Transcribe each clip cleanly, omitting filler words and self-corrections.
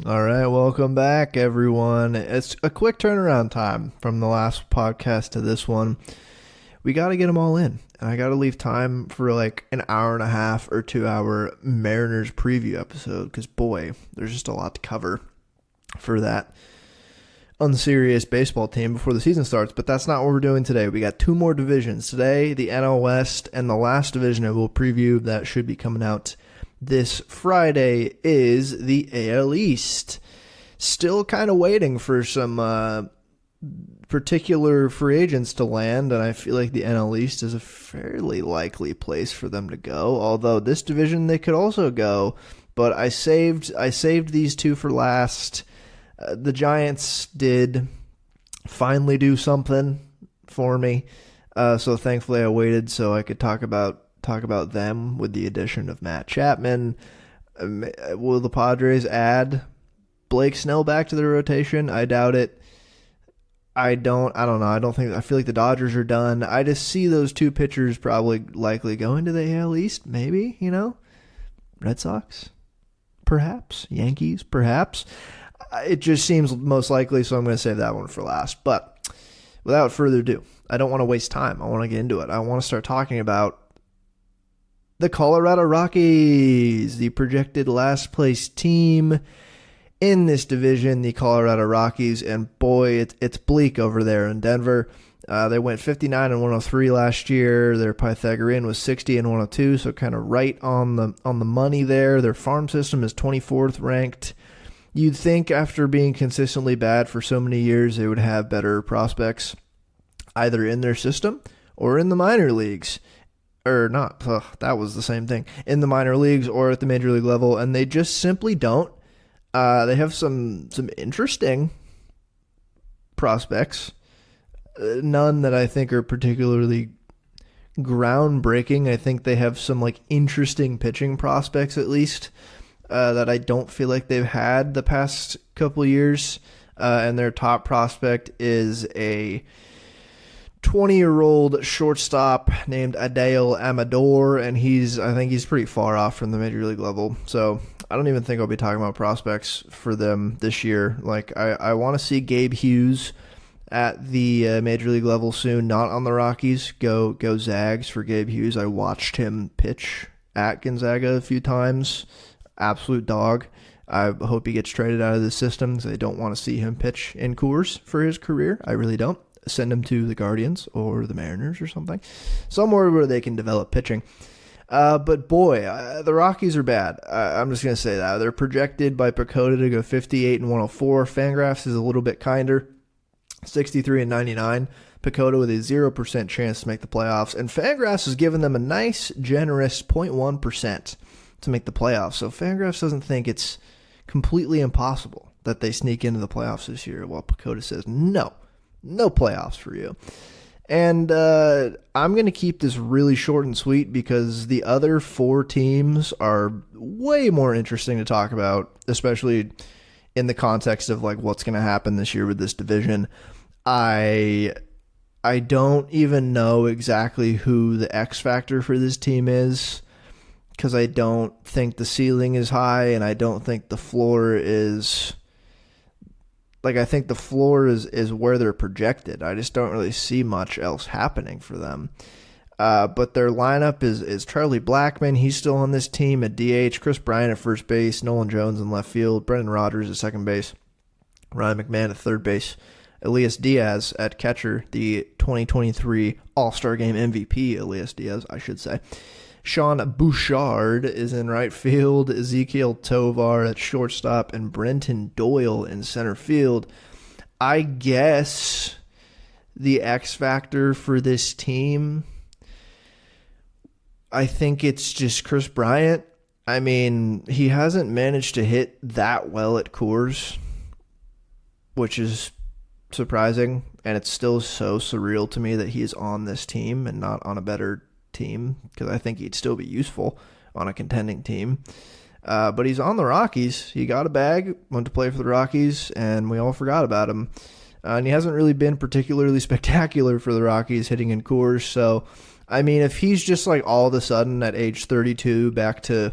All right, welcome back, everyone. It's a quick turnaround time from the last podcast to this one. We got to get them all in, and I got to leave time for like an hour and a half or 2 hour Mariners preview episode because, boy, there's just a lot to cover for that unserious baseball team before the season starts. But that's not what we're doing today. We got two more divisions today, the NL West, and the last division that we'll preview that should be coming out this Friday is the AL East. Still kind of waiting for some particular free agents to land, and I feel like the NL East is a fairly likely place for them to go. Although this division they could also go, but I saved these two for last. The Giants did finally do something for me, so thankfully I waited so I could talk about them with the addition of Matt Chapman. Will the Padres add Blake Snell back to their rotation? I doubt it. I don't know. I feel like the Dodgers are done. I just see those two pitchers probably likely going to the AL East, maybe, Red Sox, perhaps. Yankees, perhaps. It just seems most likely, so I'm going to save that one for last. But without further ado, I don't want to waste time. I want to get into it. I want to start talking about the Colorado Rockies, the projected last place team in this division, the Colorado Rockies, and boy, it's bleak over there in Denver. They went 59-103 last year. Their Pythagorean was 60-102, so kind of right on the money there. Their farm system is 24th ranked. You'd think after being consistently bad for so many years, they would have better prospects either in their system or in the minor leagues. Or not, that was the same thing. In the minor leagues or at the major league level, and they just simply don't. They have some interesting prospects. None that I think are particularly groundbreaking. I think they have some interesting pitching prospects at least that I don't feel like they've had the past couple years. And their top prospect is a 20-year-old shortstop named Adael Amador, and I think he's pretty far off from the major league level. So I don't even think I'll be talking about prospects for them this year. I want to see Gabe Hughes at the major league level soon, not on the Rockies. Go Zags for Gabe Hughes. I watched him pitch at Gonzaga a few times. Absolute dog. I hope he gets traded out of the system because I don't want to see him pitch in Coors for his career. I really don't. Send him to the Guardians or the Mariners or something. Somewhere where they can develop pitching. But boy, the Rockies are bad. I'm just going to say that. They're projected by Pacoda to go 58-104. Fangraphs is a little bit kinder. 63-99. Pacoda with a 0% chance to make the playoffs. And Fangraphs has given them a nice, generous 0.1% to make the playoffs. So Fangraphs doesn't think it's completely impossible that they sneak into the playoffs this year, while Pacoda says no playoffs for you. And I'm going to keep this really short and sweet because the other four teams are way more interesting to talk about, especially in the context of what's going to happen this year with this division. I don't even know exactly who the X factor for this team is because I don't think the ceiling is high and I don't think the floor is... I think the floor is where they're projected. I just don't really see much else happening for them. But their lineup is Charlie Blackmon. He's still on this team at DH. Chris Bryant at first base. Nolan Jones in left field. Brendan Rodgers at second base. Ryan McMahon at third base. Elias Diaz at catcher. The 2023 All-Star Game MVP, Elias Diaz, I should say. Sean Bouchard is in right field, Ezekiel Tovar at shortstop, and Brenton Doyle in center field. I guess the X factor for this team, I think it's just Chris Bryant. I mean, he hasn't managed to hit that well at Coors, which is surprising, and it's still so surreal to me that he's on this team and not on a better team, because I think he'd still be useful on a contending team. But he's on the Rockies. He got a bag, went to play for the Rockies, and we all forgot about him. And he hasn't really been particularly spectacular for the Rockies hitting in Coors. So, I mean, if he's just all of a sudden at age 32 back to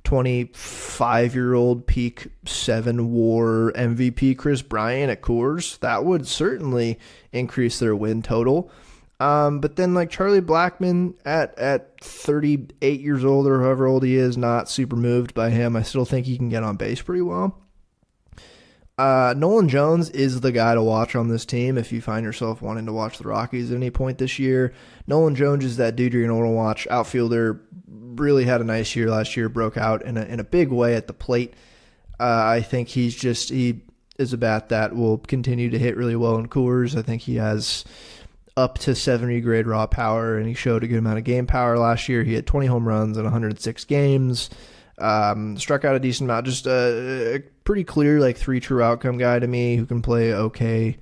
25-year-old peak 7-WAR MVP Chris Bryant at Coors, that would certainly increase their win total. But then like Charlie Blackmon at 38 years old or however old he is, not super moved by him. I still think he can get on base pretty well. Nolan Jones is the guy to watch on this team if you find yourself wanting to watch the Rockies at any point this year. Nolan Jones is that dude you're going to want to watch. Outfielder, really had a nice year last year, broke out in a big way at the plate. I think he is a bat that will continue to hit really well in Coors. I think he has up to 70 grade raw power, and he showed a good amount of game power last year. He had 20 home runs in 106 games. Struck out a decent amount. Just a pretty clear, like, 3 true outcome guy to me who can play okay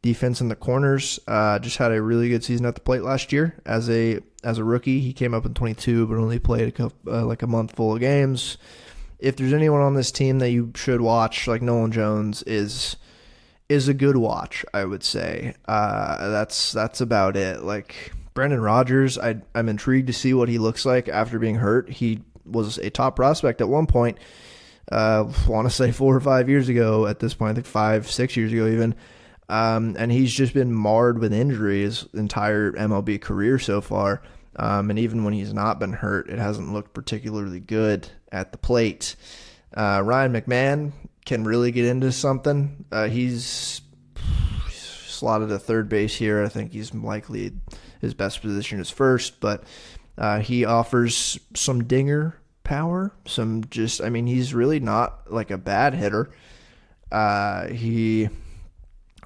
defense in the corners. Just had a really good season at the plate last year as a rookie. He came up in 22, but only played a month full of games. If there's anyone on this team that you should watch, like Nolan Jones is a good watch, I would say. That's about it. Like Brendan Rodgers, I'm intrigued to see what he looks like after being hurt. He was a top prospect at one point. Want to say 4 or 5 years ago at this point, I think 5, 6 years ago even. And he's just been marred with injury his entire MLB career so far. And even when he's not been hurt, it hasn't looked particularly good at the plate. Ryan McMahon can really get into something. He's slotted at third base here. I think he's likely his best position is first, but he offers some dinger power. He's really not like a bad hitter. I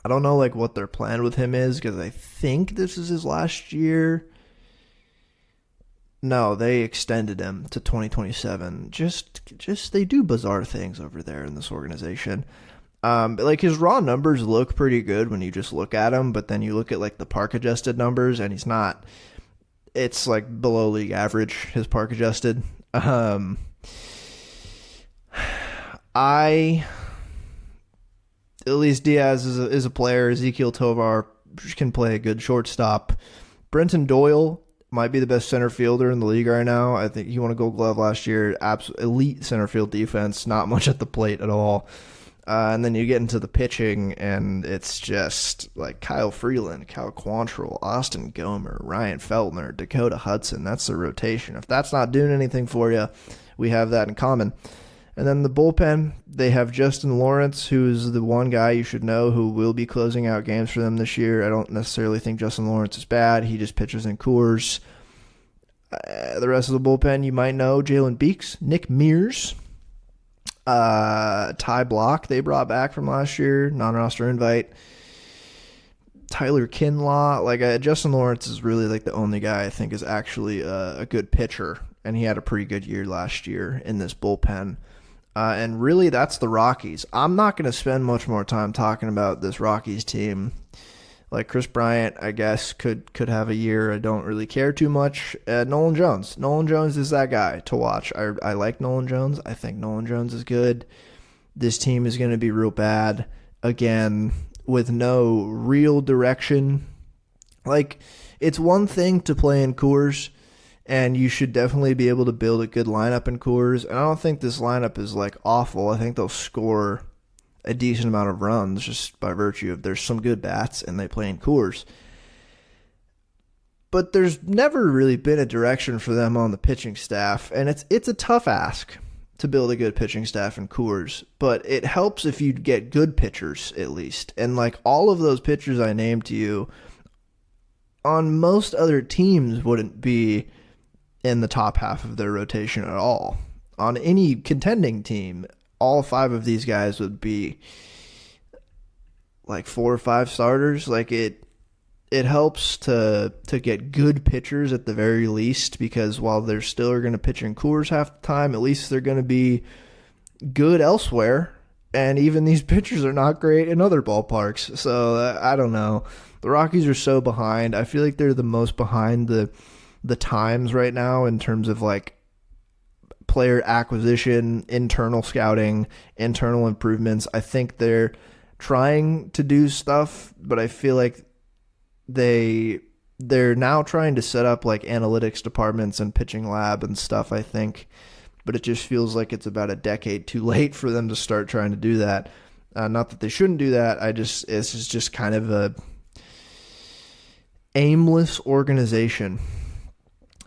don't know like what their plan with him is, because I think this is his last year. No, they extended him to 2027. Just they do bizarre things over there in this organization. Like his raw numbers look pretty good when you just look at him, but then you look at like the park adjusted numbers, and he's not. It's like below league average, his park adjusted. Elias Diaz is a player. Ezekiel Tovar can play a good shortstop. Brenton Doyle might be the best center fielder in the league right now. I think he won a Gold Glove last year. Elite center field defense, not much at the plate at all. And then you get into the pitching, and it's just like Kyle Freeland, Cal Quantrill, Austin Gomer, Ryan Feltner, Dakota Hudson. That's the rotation. If that's not doing anything for you, we have that in common. And then the bullpen, they have Justin Lawrence, who is the one guy you should know who will be closing out games for them this year. I don't necessarily think Justin Lawrence is bad. He just pitches in Coors. The rest of the bullpen, you might know Jalen Beeks, Nick Mears, Ty Block they brought back from last year, non-roster invite. Tyler Kinlaw. Justin Lawrence is really like the only guy I think is actually a good pitcher, and he had a pretty good year last year in this bullpen. And really, that's the Rockies. I'm not going to spend much more time talking about this Rockies team. Like Chris Bryant, I guess, could have a year. I don't really care too much. Nolan Jones. Nolan Jones is that guy to watch. I like Nolan Jones. I think Nolan Jones is good. This team is going to be real bad again with no real direction. Like, it's one thing to play in Coors, and you should definitely be able to build a good lineup in Coors. And I don't think this lineup is like awful. I think they'll score a decent amount of runs just by virtue of there's some good bats and they play in Coors. But there's never really been a direction for them on the pitching staff, and it's a tough ask to build a good pitching staff in Coors, but it helps if you get good pitchers at least. And like all of those pitchers I named to you on most other teams wouldn't be in the top half of their rotation at all. On any contending team, all 5 of these guys would be like 4 or 5 starters. Like it helps to get good pitchers at the very least, because while they're still going to pitch in Coors half the time, at least they're going to be good elsewhere. And even these pitchers are not great in other ballparks. So I don't know. The Rockies are so behind. I feel like they're the most behind the times right now in terms of like player acquisition, internal scouting, internal improvements. I think they're trying to do stuff, but I feel like they're now trying to set up like analytics departments and pitching lab and stuff, I think, but it just feels like it's about a decade too late for them to start trying to do that. Not that they shouldn't do that. This is just kind of a aimless organization.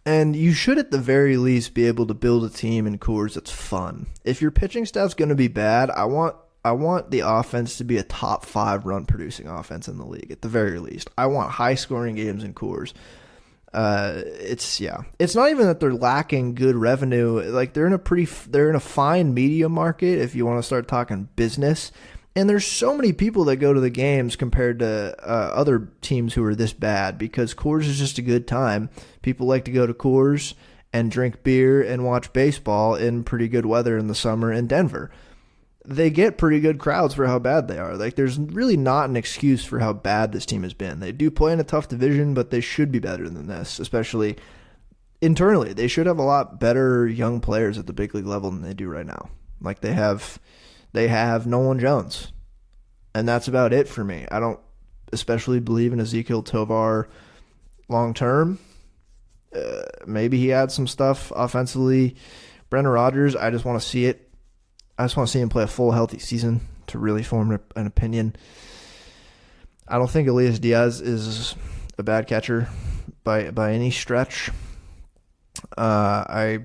And you should at the very least be able to build a team in Coors that's fun. If your pitching staff's going to be bad, I want the offense to be a top 5 run producing offense in the league at the very least. I want high scoring games in Coors. It's not even that they're lacking good revenue. Like they're in a fine media market if you want to start talking business. And there's so many people that go to the games compared to other teams who are this bad because Coors is just a good time. People like to go to Coors and drink beer and watch baseball in pretty good weather in the summer in Denver. They get pretty good crowds for how bad they are. Like there's really not an excuse for how bad this team has been. They do play in a tough division, but they should be better than this, especially internally. They should have a lot better young players at the big league level than they do right now. Like they have Nolan Jones, and that's about it for me. I don't especially believe in Ezekiel Tovar long term. Maybe he adds some stuff offensively. Brendan Rodgers, I just want to see it. I just want to see him play a full healthy season to really form an opinion. I don't think Elias Diaz is a bad catcher by any stretch. I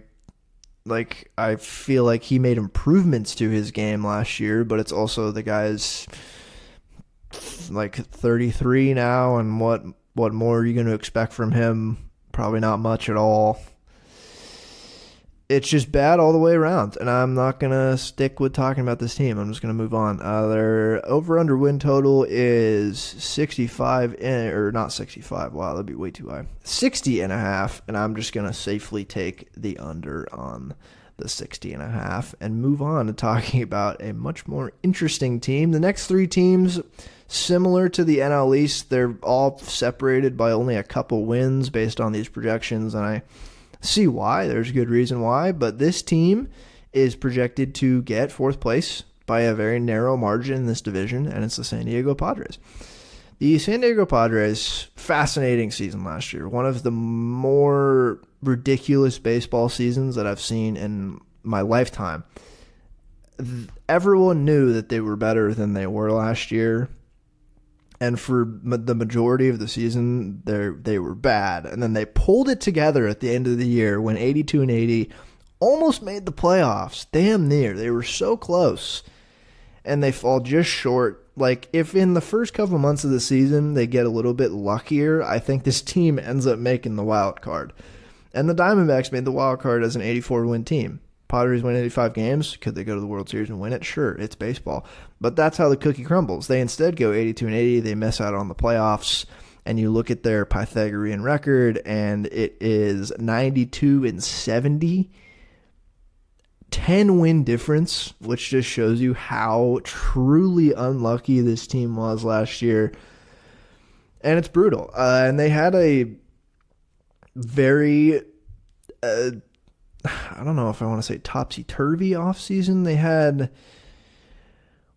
feel like he made improvements to his game last year, but it's also the guy's like 33 now, and what more are you going to expect from him? Probably not much at all. It's just bad all the way around, and I'm not going to stick with talking about this team. I'm just going to move on. Their over-under win total is 65, or not 65. Wow, that'd be way too high. 60.5, and I'm just going to safely take the under on the 60.5 and move on to talking about a much more interesting team. The next 3 teams, similar to the NL East, they're all separated by only a couple wins based on these projections, and I see why. There's a good reason why, but this team is projected to get 4th place by a very narrow margin in this division, and it's the San Diego Padres. The San Diego Padres, fascinating season last year. One of the more ridiculous baseball seasons that I've seen in my lifetime. Everyone knew that they were better than they were last year. And for the majority of the season, they were bad. And then they pulled it together at the end of the year when 82-80 almost made the playoffs. Damn near. They were so close. And they fall just short. Like, if in the first couple months of the season they get a little bit luckier, I think this team ends up making the wild card. And the Diamondbacks made the wild card as an 84-win team. Padres win 85 games. Could they go to the World Series and win it? Sure, it's baseball. But that's how the cookie crumbles. They instead go 82-80. They miss out on the playoffs. And you look at their Pythagorean record, and it is 92-70. 10-win difference, which just shows you how truly unlucky this team was last year. And it's brutal. And they had a very... I don't know if I want to say topsy-turvy offseason. They had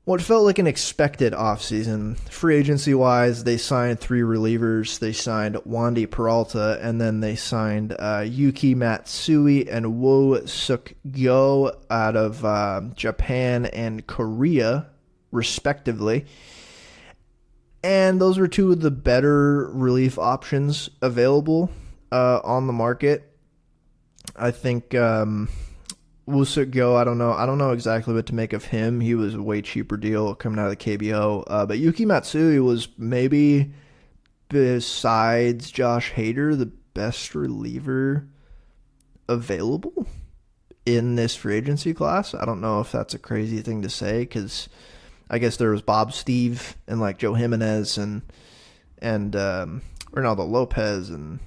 what felt like an expected offseason. Free agency-wise, they signed 3 relievers. They signed Wandy Peralta, and then they signed Yuki Matsui and Wo Suk-gyo out of Japan and Korea, respectively. And those were 2 of the better relief options available on the market. I think Woo-Suk-gyo, I don't know exactly what to make of him. He was a way cheaper deal coming out of the KBO. But Yuki Matsui was maybe, besides Josh Hader, the best reliever available in this free agency class. I don't know if that's a crazy thing to say, because I guess there was Bob Steve and like Joe Jimenez and Ronaldo Lopez, and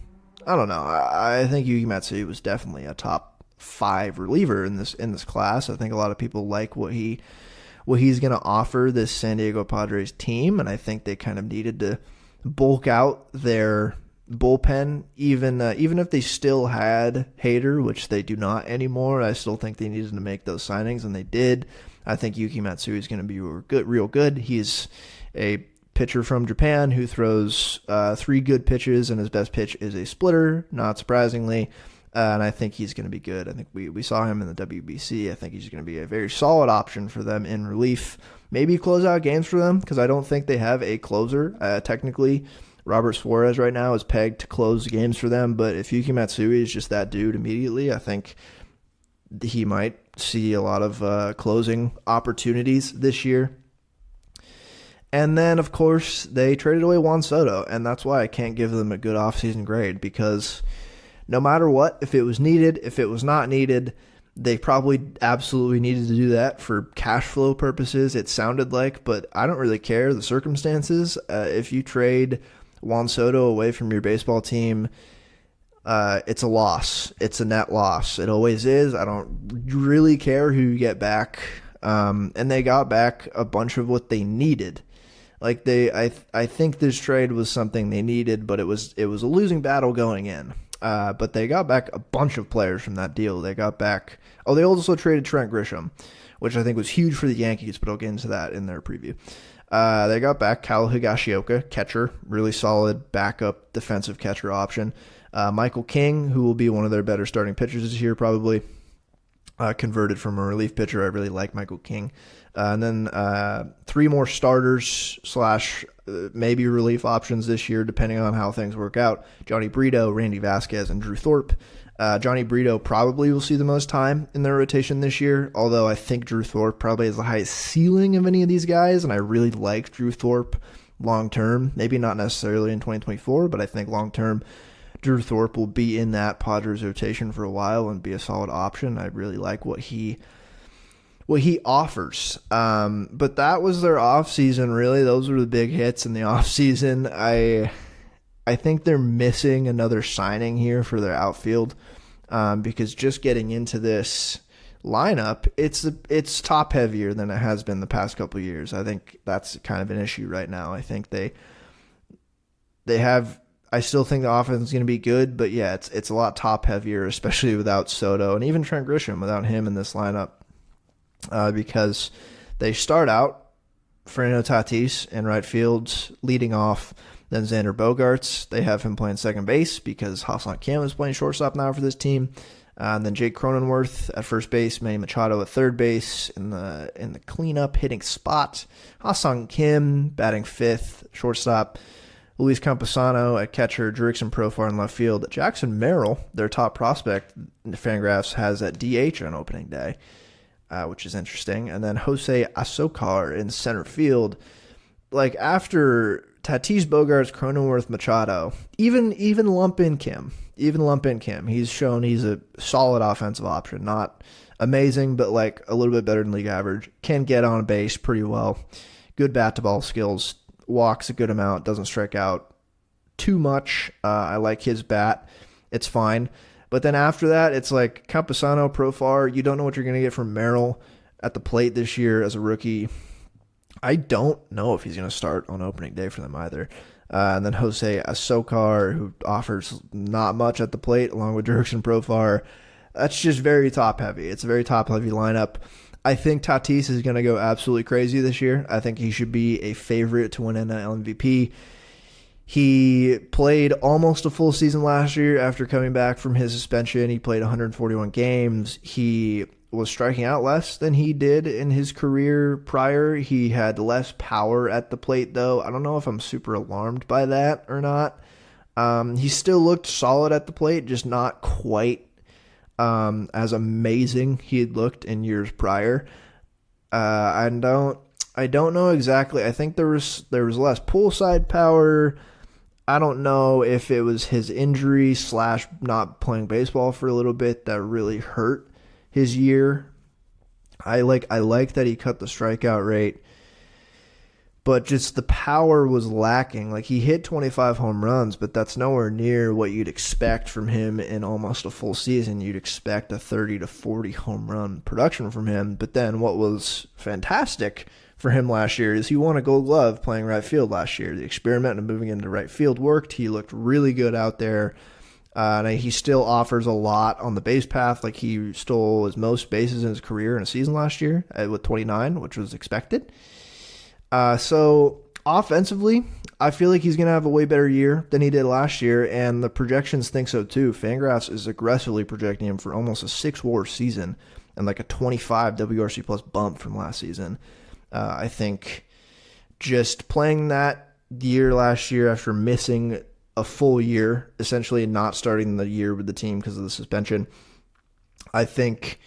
I don't know. I think Yuki Matsui was definitely a top 5 reliever in this class. I think a lot of people like what he's going to offer this San Diego Padres team, and I think they kind of needed to bulk out their bullpen, even if they still had Hader, which they do not anymore. I still think they needed to make those signings, and they did. I think Yuki Matsui is going to be real good. He's a pitcher from Japan who throws 3 good pitches, and his best pitch is a splitter, not surprisingly. And I think he's going to be good. I think we saw him in the WBC. I think he's going to be a very solid option for them in relief. Maybe close out games for them, because I don't think they have a closer. Technically, Robert Suarez right now is pegged to close games for them, but if Yuki Matsui is just that dude immediately, I think he might see a lot of closing opportunities this year. And then, of course, they traded away Juan Soto, and that's why I can't give them a good offseason grade, because no matter what, if it was needed, if it was not needed, they probably absolutely needed to do that for cash flow purposes, it sounded like, but I don't really care the circumstances. If you trade Juan Soto away from your baseball team, it's a loss. It's a net loss. It always is. I don't really care who you get back. And they got back a bunch of what they needed. Like I think this trade was something they needed, but it was a losing battle going in. But they got back a bunch of players from that deal. They got back. Oh, they also traded Trent Grisham, which I think was huge for the Yankees, but I'll get into that in their preview. They got back Kyle Higashioka, catcher, really solid backup defensive catcher option. Michael King, who will be one of their better starting pitchers this year, probably. Converted from a relief pitcher. I really like Michael King. And then 3 more starters / maybe relief options this year, depending on how things work out. Johnny Brito, Randy Vasquez, and Drew Thorpe. Johnny Brito probably will see the most time in their rotation this year, although I think Drew Thorpe probably has the highest ceiling of any of these guys, and I really like Drew Thorpe long-term. Maybe not necessarily in 2024, but I think long-term Drew Thorpe will be in that Padres rotation for a while and be a solid option. I really like what he offers. But that was their offseason, really. Those were the big hits in the offseason. I think they're missing another signing here for their outfield, because just getting into this lineup, it's top heavier than it has been the past couple of years. I think that's kind of an issue right now. I think they have. I still think the offense is going to be good, but yeah, it's a lot top heavier, especially without Soto and even Trent Grisham without him in this lineup, because they start out Fernando Tatis in right field leading off, then Xander Bogaerts. They have him playing second base because Ha-Seong Kim is playing shortstop now for this team. And then Jake Cronenworth at first base, Manny Machado at third base in the cleanup hitting spot. Ha-Seong Kim batting fifth, shortstop. Luis Campusano at catcher, Jurickson Profar in left field. Jackson Merrill, their top prospect, Fangraphs has at DH on opening day, which is interesting. And then Jose Azocar in center field. Like, after Tatis, Bogaerts, Cronenworth, Machado, even lump in Kim. He's shown he's a solid offensive option. Not amazing, but like a little bit better than league average. Can get on base pretty well. Good bat-to-ball skills. Walks a good amount, doesn't strike out too much. I like his bat. It's fine. But then after that, it's like Campusano, Profar. You don't know what you're going to get from Merrill at the plate this year as a rookie. I don't know if he's going to start on opening day for them either. And then Jose Azocar, who offers not much at the plate, along with Jurickson Profar. That's just very top-heavy. It's a very top-heavy lineup. I think Tatis is going to go absolutely crazy this year. I think he should be a favorite to win NL MVP. He played almost a full season last year after coming back from his suspension. He played 141 games. He was striking out less than he did in his career prior. He had less power at the plate, though. I don't know if I'm super alarmed by that or not. He still looked solid at the plate, just not quite as amazing he had looked in years prior. I don't know exactly. I think there was less pull side power. I don't know if it was his injury / not playing baseball for a little bit that really hurt his year. I like that he cut the strikeout rate, but just the power was lacking. Like, he hit 25 home runs, but that's nowhere near what you'd expect from him in almost a full season. You'd expect a 30 to 40 home run production from him. But then what was fantastic for him last year is he won a Gold Glove playing right field last year. The experiment of moving into right field worked. He looked really good out there. And he still offers a lot on the base path. Like, he stole his most bases in his career in a season last year with 29, which was expected. So offensively, I feel like he's going to have a way better year than he did last year, and the projections think so too. Fangraphs is aggressively projecting him for almost a 6 WAR season and like a 25 WRC plus bump from last season. I think just playing that year last year after missing a full year, essentially not starting the year with the team because of the suspension, I think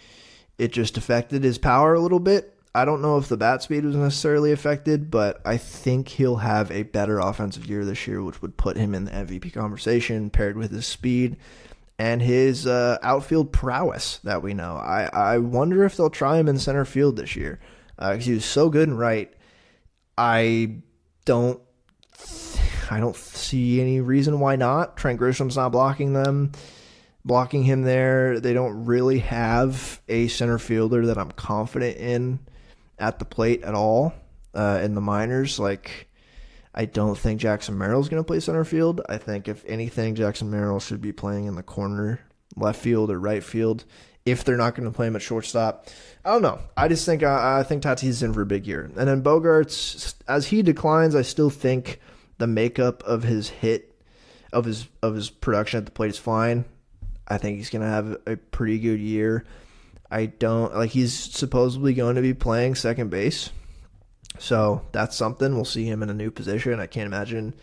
it just affected his power a little bit. I don't know if the bat speed was necessarily affected, but I think he'll have a better offensive year this year, which would put him in the MVP conversation paired with his speed and his outfield prowess that we know. I wonder if they'll try him in center field this year because he was so good in right. I don't see any reason why not. Trent Grisham's not blocking him there. They don't really have a center fielder that I'm confident in at the plate at all in the minors. Like, I don't think Jackson Merrill's going to play center field. I think if anything, Jackson Merrill should be playing in the corner, left field or right field, if they're not going to play him at shortstop. I don't know. I just think I think Tatis is in for a big year. And then Bogaerts, as he declines, I still think the makeup of his his production at the plate is fine. I think he's going to have a pretty good year. He's supposedly going to be playing second base. So that's something. We'll see him in a new position. I can't imagine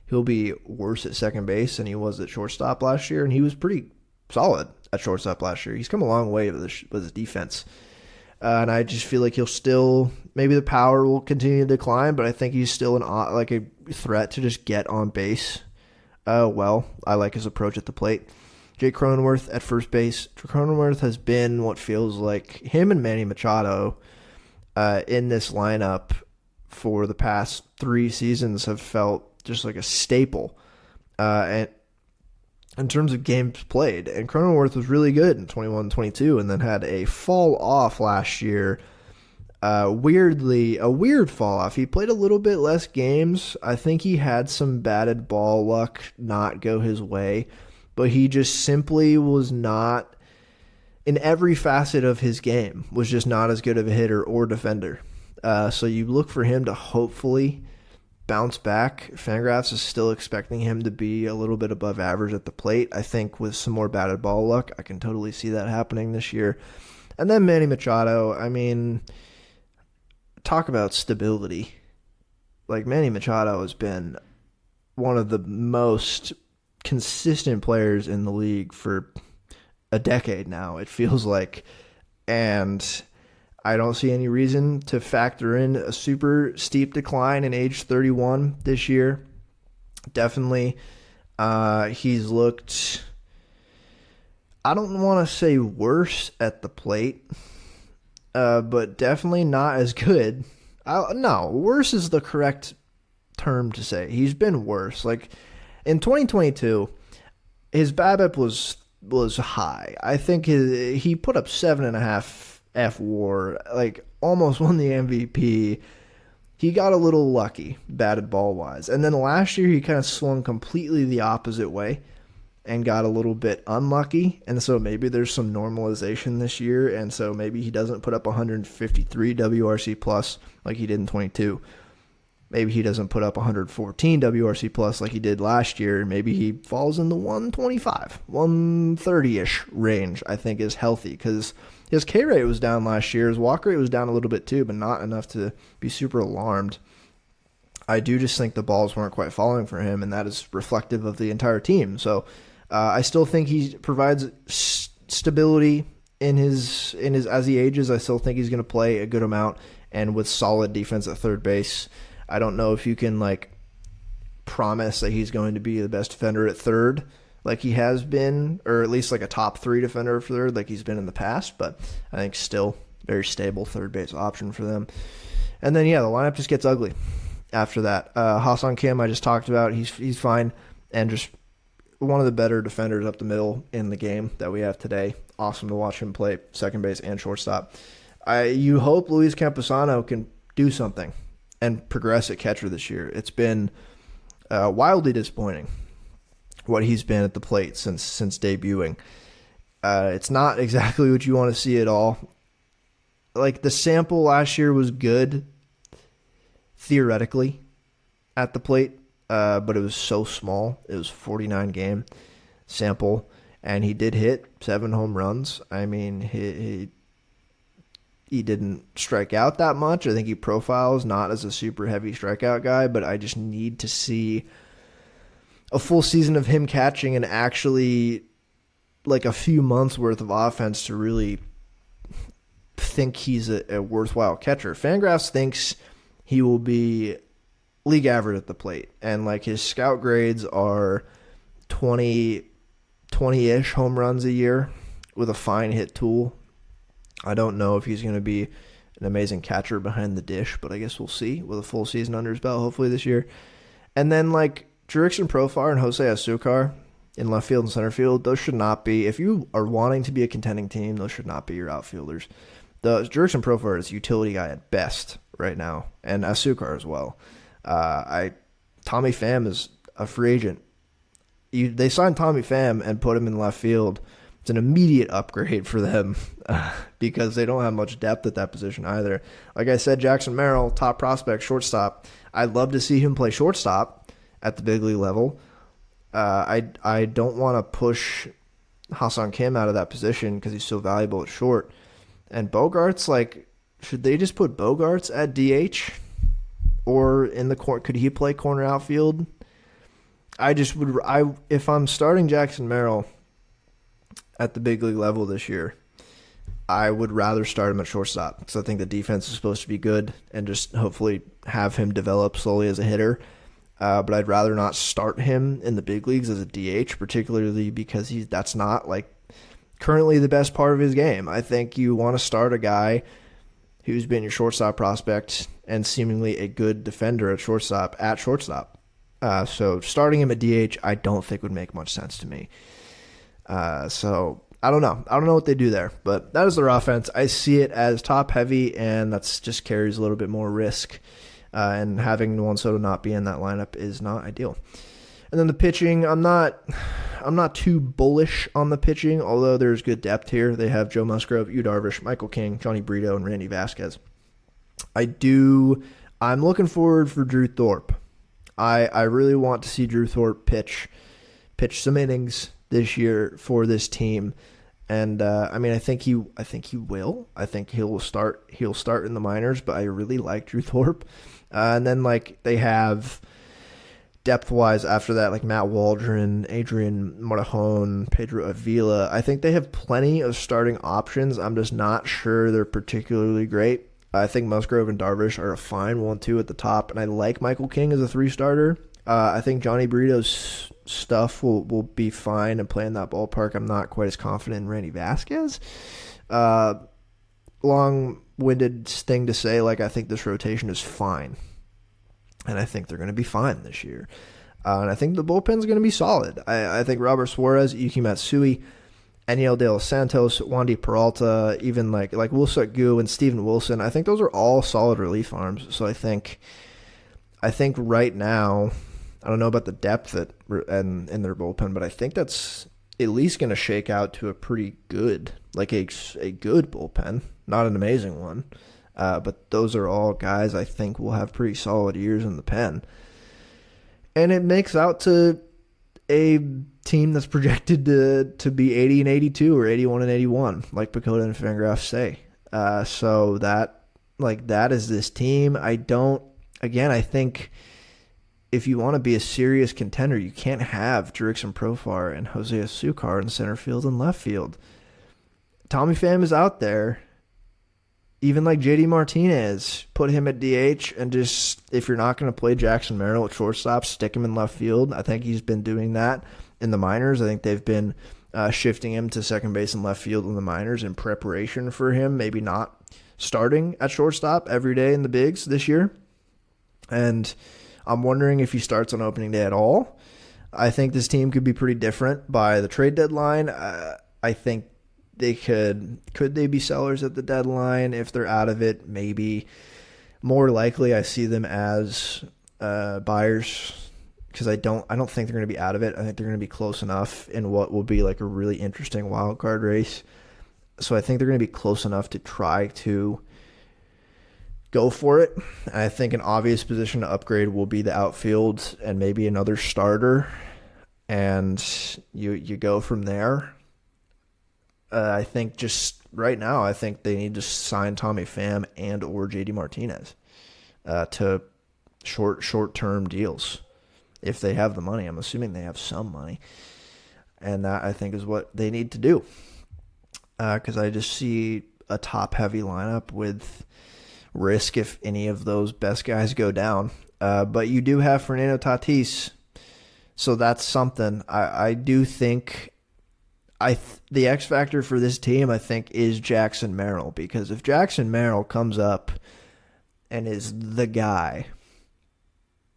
he'll be worse at second base than he was at shortstop last year. And he was pretty solid at shortstop last year. He's come a long way with his defense. And I just feel like he'll still, maybe the power will continue to decline, but I think he's still a threat to just get on base. I like his approach at the plate. Jake Cronenworth at first base. Cronenworth has been what feels like him and Manny Machado in this lineup for the past 3 seasons have felt just like a staple. And in terms of games played, and Cronenworth was really good in 21-22 and then had a fall off last year. Weirdly, a weird fall off. He played a little bit less games. I think he had some batted ball luck not go his way, but he just simply was not, in every facet of his game, was just not as good of a hitter or defender. So you look for him to hopefully bounce back. Fangraphs is still expecting him to be a little bit above average at the plate. I think with some more batted ball luck, I can totally see that happening this year. And then Manny Machado, I mean, talk about stability. Like, Manny Machado has been one of the most consistent players in the league for a decade now, it feels like. And I don't see any reason to factor in a super steep decline in age 31 this year. Definitely, he's looked, I don't want to say worse at the plate, but definitely not as good. No, worse is the correct term to say. He's been worse. Like, in 2022, his BABIP was high. I think he put up 7.5 F-WAR, like almost won the MVP. He got a little lucky, batted ball-wise. And then last year, he kind of swung completely the opposite way and got a little bit unlucky. And so maybe there's some normalization this year, and so maybe he doesn't put up 153 WRC plus like he did in 22. Maybe he doesn't put up 114 WRC plus like he did last year. Maybe he falls in the 125, 130-ish range, I think is healthy, because his K rate was down last year. His walk rate was down a little bit too, but not enough to be super alarmed. I do just think the balls weren't quite falling for him, and that is reflective of the entire team. So I still think he provides stability in his as he ages. I still think he's going to play a good amount, and with solid defense at third base. I don't know if you can promise that he's going to be the best defender at third like he has been, or at least like a top 3 defender at third like he's been in the past, but I think still very stable third base option for them. And then, the lineup just gets ugly after that. Ha-Seong Kim, I just talked about. He's fine, and just one of the better defenders up the middle in the game that we have today. Awesome to watch him play second base and shortstop. You hope Luis Camposano can do something and progress at catcher this year. It's been wildly disappointing what he's been at the plate since debuting. It's not exactly what you want to see at all. Like, the sample last year was good, theoretically, at the plate. but it was so small. It was a 49 game sample, and he did hit 7 home runs. I mean, he didn't strike out that much. I think he profiles not as a super heavy strikeout guy, but I just need to see a full season of him catching and actually like a few months worth of offense to really think he's a worthwhile catcher. Fangraphs thinks he will be league average at the plate, and like his scout grades are 20-ish home runs a year with a fine hit tool. I don't know if he's going to be an amazing catcher behind the dish, but I guess we'll see with a full season under his belt hopefully this year. And then like Jurickson Profar and Jose Azucar in left field and center field, those should not be, if you are wanting to be a contending team, those should not be your outfielders. The Jurickson Profar is a utility guy at best right now, and Azucar as well. Tommy Pham is a free agent. They signed Tommy Pham and put him in left field. It's an immediate upgrade for them because they don't have much depth at that position either. Like I said, Jackson Merrill, top prospect, shortstop. I'd love to see him play shortstop at the big league level. I don't want to push Ha-Seong Kim out of that position because he's so valuable at short. And Bogarts, like, should they just put Bogarts at DH? Or in the court, could he play corner outfield? If I'm starting Jackson Merrill at the big league level this year, I would rather start him at shortstop because I think the defense is supposed to be good and just hopefully have him develop slowly as a hitter. But I'd rather not start him in the big leagues as a DH, particularly because that's not like currently the best part of his game. I think you want to start a guy who's been your shortstop prospect and seemingly a good defender at shortstop. So starting him at DH, I don't think would make much sense to me. So I don't know. I don't know what they do there, but that is their offense. I see it as top heavy, and that's just carries a little bit more risk. And having Juan Soto not be in that lineup is not ideal. And then the pitching, I'm not too bullish on the pitching, although there's good depth here. They have Joe Musgrove, Yu Darvish, Michael King, Johnny Brito, and Randy Vasquez. I'm looking forward for Drew Thorpe. I really want to see Drew Thorpe pitch some innings this year for this team. And I think he will. I think he'll start in the minors, but I really like Drew Thorpe. And then like they have depth-wise after that, like Matt Waldron, Adrian Morejon, Pedro Avila. I think they have plenty of starting options. I'm just not sure they're particularly great. I think Musgrove and Darvish are a fine 1-2 at the top, and I like Michael King as a 3-starter. I think Johnny Brito's stuff will be fine and play in that ballpark. I'm not quite as confident in Randy Vasquez. Long-winded thing to say, like I think this rotation is fine. And I think they're going to be fine this year. And I think the bullpen's going to be solid. I think Robert Suarez, Yuki Matsui, Eniel De Los Santos, Wandy Peralta, even like Will-Suk Gu and Steven Wilson, I think those are all solid relief arms. So I think right now, I don't know about the depth in their bullpen, but I think that's at least going to shake out to a pretty good, like a good bullpen, not an amazing one. But those are all guys I think will have pretty solid years in the pen. And it makes out to a team that's projected to be 80-82 or 81-81, like Pacoda and Fangraphs say. So that is this team. I think if you want to be a serious contender, you can't have Jurickson Profar and Jose Azucar in center field and left field. Tommy Pham is out there. Even like JD Martinez, put him at DH and just, if you're not going to play Jackson Merrill at shortstop, stick him in left field. I think he's been doing that in the minors. I think they've been shifting him to second base and left field in the minors in preparation for him, maybe not starting at shortstop every day in the bigs this year. And I'm wondering if he starts on opening day at all. I think this team could be pretty different by the trade deadline. I think they could they be sellers at the deadline? If they're out of it, maybe. More likely, I see them as buyers because I don't think they're going to be out of it. I think they're going to be close enough in what will be like a really interesting wild card race. So I think they're going to be close enough to try to go for it. I think an obvious position to upgrade will be the outfield and maybe another starter, and you go from there. I think just right now, I think they need to sign Tommy Pham and or JD Martinez to short-term deals if they have the money. I'm assuming they have some money, and that I think is what they need to do, because I just see a top-heavy lineup with risk if any of those best guys go down. But you do have Fernando Tatis, so that's something. I do think the X factor for this team, I think, is Jackson Merrill, because if Jackson Merrill comes up and is the guy,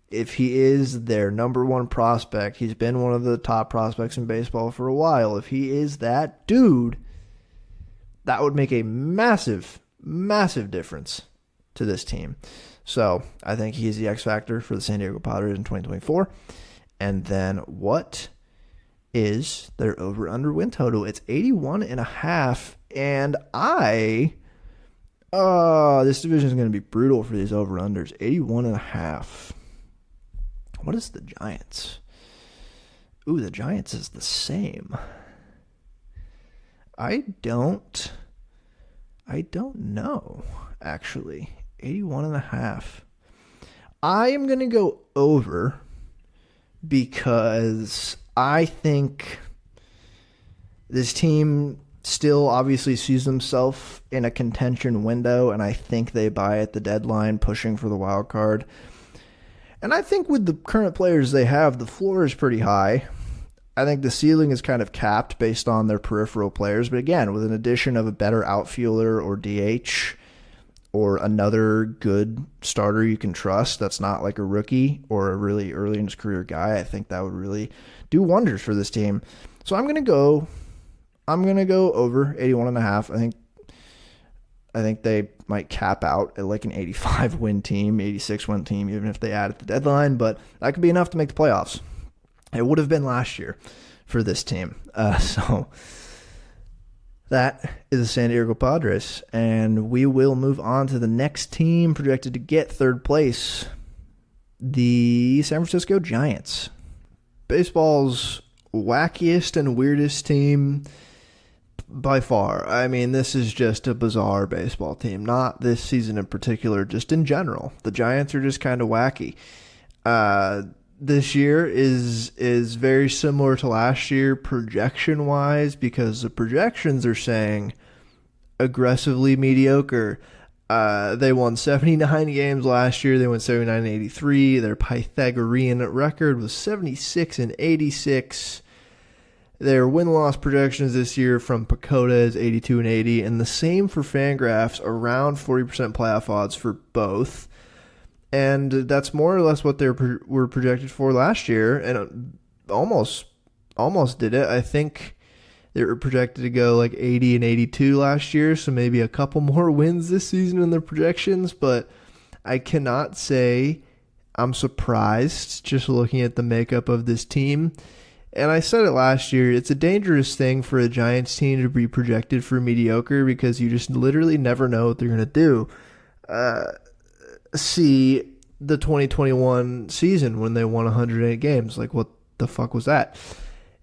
if he is their number one prospect, he's been one of the top prospects in baseball for a while. If he is that dude, that would make a massive, massive difference to this team. So I think he's the X factor for the San Diego Padres in 2024. And then what is their over-under win total? It's 81.5. And this division is going to be brutal for these over-unders. 81.5. What is the Giants? Ooh, the Giants is the same. I don't know, actually. 81.5. I am going to go over because I think this team still obviously sees themselves in a contention window, and I think they buy at the deadline, pushing for the wild card. And I think with the current players they have, the floor is pretty high. I think the ceiling is kind of capped based on their peripheral players. But again, with an addition of a better outfielder or DH or another good starter you can trust that's not like a rookie or a really early in his career guy, I think that would really do wonders for this team. So I'm going to go over 81.5. I think they might cap out at like an 85 win team, 86 win team, even if they add at the deadline, but that could be enough to make the playoffs. It would have been last year for this team. So that is the San Diego Padres, and we will move on to the next team projected to get third place, the San Francisco Giants. Baseball's wackiest and weirdest team by far. I mean, this is just a bizarre baseball team. Not this season in particular, just in general. The Giants are just kind of wacky. This year is very similar to last year projection-wise, because the projections are saying aggressively mediocre. They won 79 games last year. They went 79-83. Their Pythagorean record was 76-86. Their win-loss projections this year from Pacoda is 82-80, and the same for Fangraphs, around 40% playoff odds for both. And that's more or less what they were projected for last year, and almost did it. I think they were projected to go like 80-82 last year, so maybe a couple more wins this season in their projections, but I cannot say I'm surprised just looking at the makeup of this team. And I said it last year, it's a dangerous thing for a Giants team to be projected for mediocre because you just literally never know what they're going to do. See the 2021 season when they won 108 games. Like, what the fuck was that?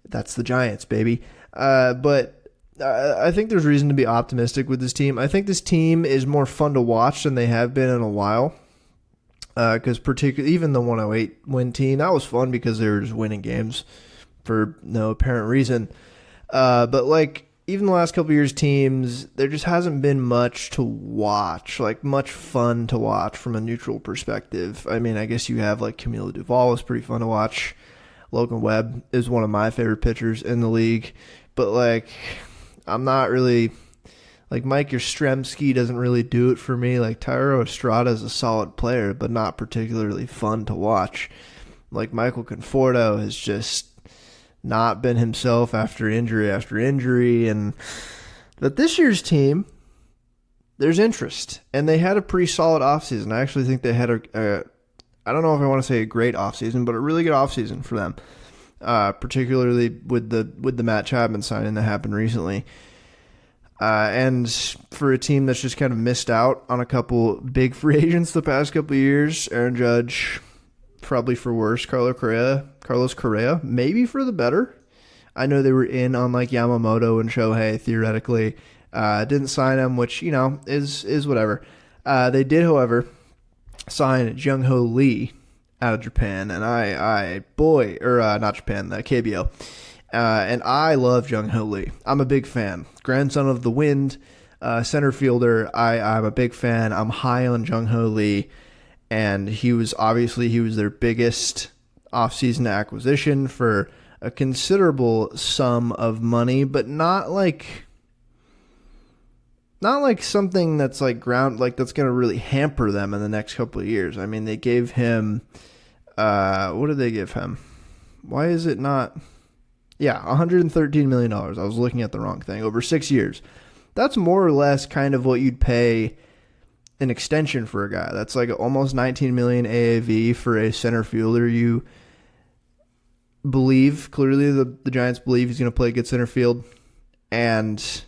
That's the Giants, baby. But I think there's reason to be optimistic with this team. I think this team is more fun to watch than they have been in a while. Because particularly even the 108 win team, that was fun because they were just winning games for no apparent reason. But like even the last couple of years teams, there just hasn't been much to watch, like much fun to watch from a neutral perspective. I mean, I guess you have like Camilo Duvall is pretty fun to watch. Logan Webb is one of my favorite pitchers in the league. But like, I'm not really, like Mike Yastrzemski doesn't really do it for me. Like Thairo Estrada is a solid player, but not particularly fun to watch. Like Michael Conforto has just not been himself after injury, and but this year's team, there's interest, and they had a pretty solid offseason. I actually think they had I don't know if I want to say a great offseason, but a really good offseason for them, particularly with the Matt Chapman signing that happened recently. And for a team that's just kind of missed out on a couple big free agents the past couple of years, Aaron Judge, probably for worse. Carlos Correa, maybe for the better. I know they were in on like Yamamoto and Shohei theoretically. Didn't sign him, which, is whatever. They did, however, sign Jung-Ho Lee out of Japan, and not Japan, the KBO. And I love Jung-Ho Lee. I'm a big fan. Grandson of the Wind, center fielder. I'm a big fan. I'm high on Jung-Ho Lee, and he was their biggest offseason acquisition for a considerable sum of money, but not like something that's that's going to really hamper them in the next couple of years. I mean, they gave him, what did they give him? Why is it not? Yeah, $113 million. I was looking at the wrong thing. Over 6 years. That's more or less kind of what you'd pay an extension for a guy. That's like almost $19 million AAV for a center fielder. You believe, clearly the Giants believe he's going to play good center field, and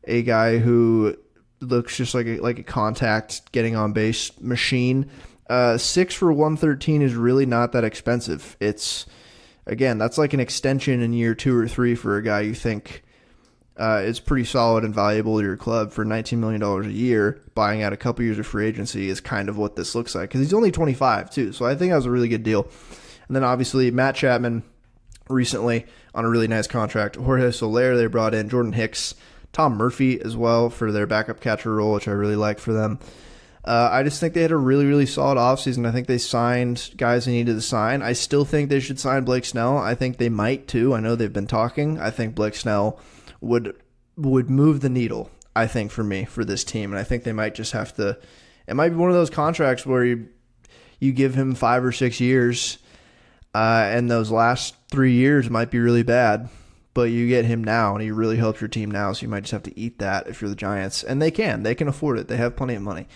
a guy who looks just like a contact getting on base machine. 6 for $113 is really not that expensive. Again, that's like an extension in year 2 or 3 for a guy you think is pretty solid and valuable to your club. For $19 million a year, buying out a couple years of free agency is kind of what this looks like, because he's only 25 too. So I think that was a really good deal. And then obviously Matt Chapman recently on a really nice contract. Jorge Soler, they brought in Jordan Hicks, Tom Murphy as well for their backup catcher role, which I really like for them. I just think they had a really, really solid offseason. I think they signed guys they needed to sign. I still think they should sign Blake Snell. I think they might too. I know they've been talking. I think Blake Snell would move the needle, I think, for me, for this team. And I think they might just have to – it might be one of those contracts where you give him 5 or 6 years, and those last 3 years might be really bad. But you get him now, and he really helps your team now, so you might just have to eat that if you're the Giants. And they can afford it. They have plenty of money.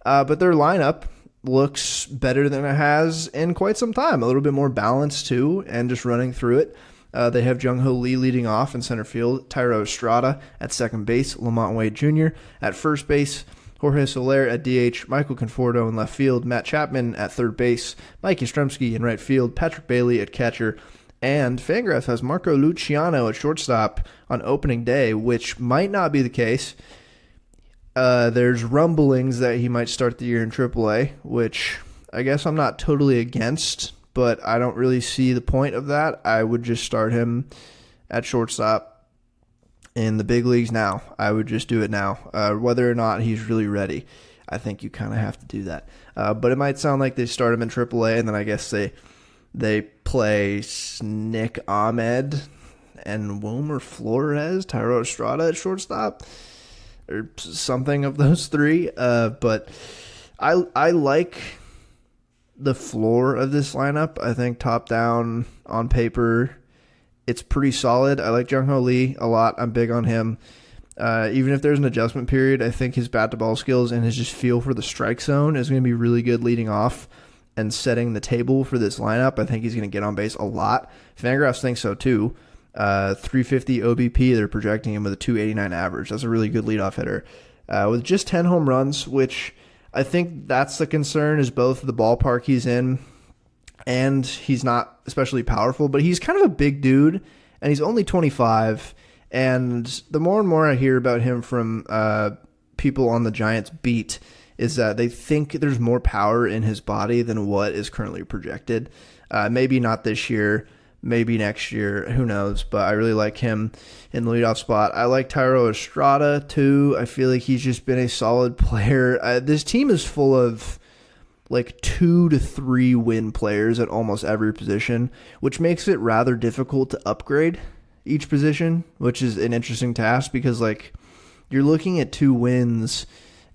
But their lineup looks better than it has in quite some time. A little bit more balanced, too, and just running through it. They have Jung-Ho Lee leading off in center field, Thairo Estrada at second base, Lamont Wade Jr. at first base, Jorge Soler at DH, Michael Conforto in left field, Matt Chapman at third base, Mike Yastrzemski in right field, Patrick Bailey at catcher, and Fangraphs has Marco Luciano at shortstop on opening day, which might not be the case. There's rumblings that he might start the year in AAA, which I guess I'm not totally against, but I don't really see the point of that. I would just start him at shortstop in the big leagues now. I would just do it now. Whether or not he's really ready, I think you kind of have to do that. But it might sound like they start him in AAA, and then I guess they play Nick Ahmed and Wilmer Flores, Thairo Estrada at shortstop, or something of those three. But I like the floor of this lineup. I think top down on paper, it's pretty solid. I like Jung-Ho Lee a lot. I'm big on him. Even if there's an adjustment period, I think his bat-to-ball skills and his just feel for the strike zone is going to be really good leading off and setting the table for this lineup. I think he's going to get on base a lot. Fangraphs think so too. 350 OBP, they're projecting him with a 289 average. That's a really good leadoff hitter. With just 10 home runs, which I think that's the concern, is both the ballpark he's in and he's not especially powerful, but he's kind of a big dude, and he's only 25. And the more and more I hear about him from people on the Giants beat is that they think there's more power in his body than what is currently projected. Maybe not this year, maybe next year, who knows, but I really like him in the leadoff spot. I like Thairo Estrada too. I feel like he's just been a solid player. This team is full of like 2 to 3 win players at almost every position, which makes it rather difficult to upgrade each position, which is an interesting task because like you're looking at 2 wins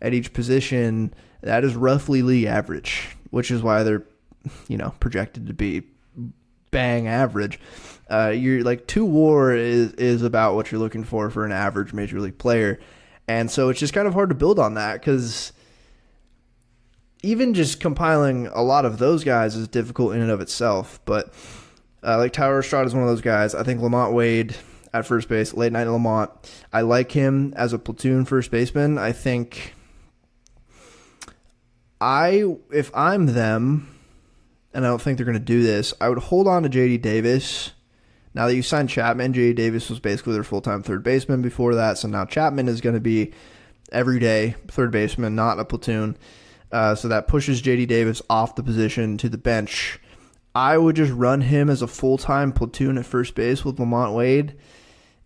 at each position. That is roughly league average, which is why they're, projected to be bang average. You're like 2 WAR is about what you're looking for an average major league player. And so it's just kind of hard to build on that because even just compiling a lot of those guys is difficult in and of itself. But like Thairo Estrada is one of those guys. I think Lamont Wade, at first base, late night Lamont. I like him as a platoon first baseman. I think if I'm them, and I don't think they're going to do this, I would hold on to J.D. Davis. Now that you signed Chapman, J.D. Davis was basically their full-time third baseman before that, so now Chapman is going to be everyday third baseman, not a platoon. So that pushes J.D. Davis off the position to the bench. I would just run him as a full-time platoon at first base with Lamont Wade,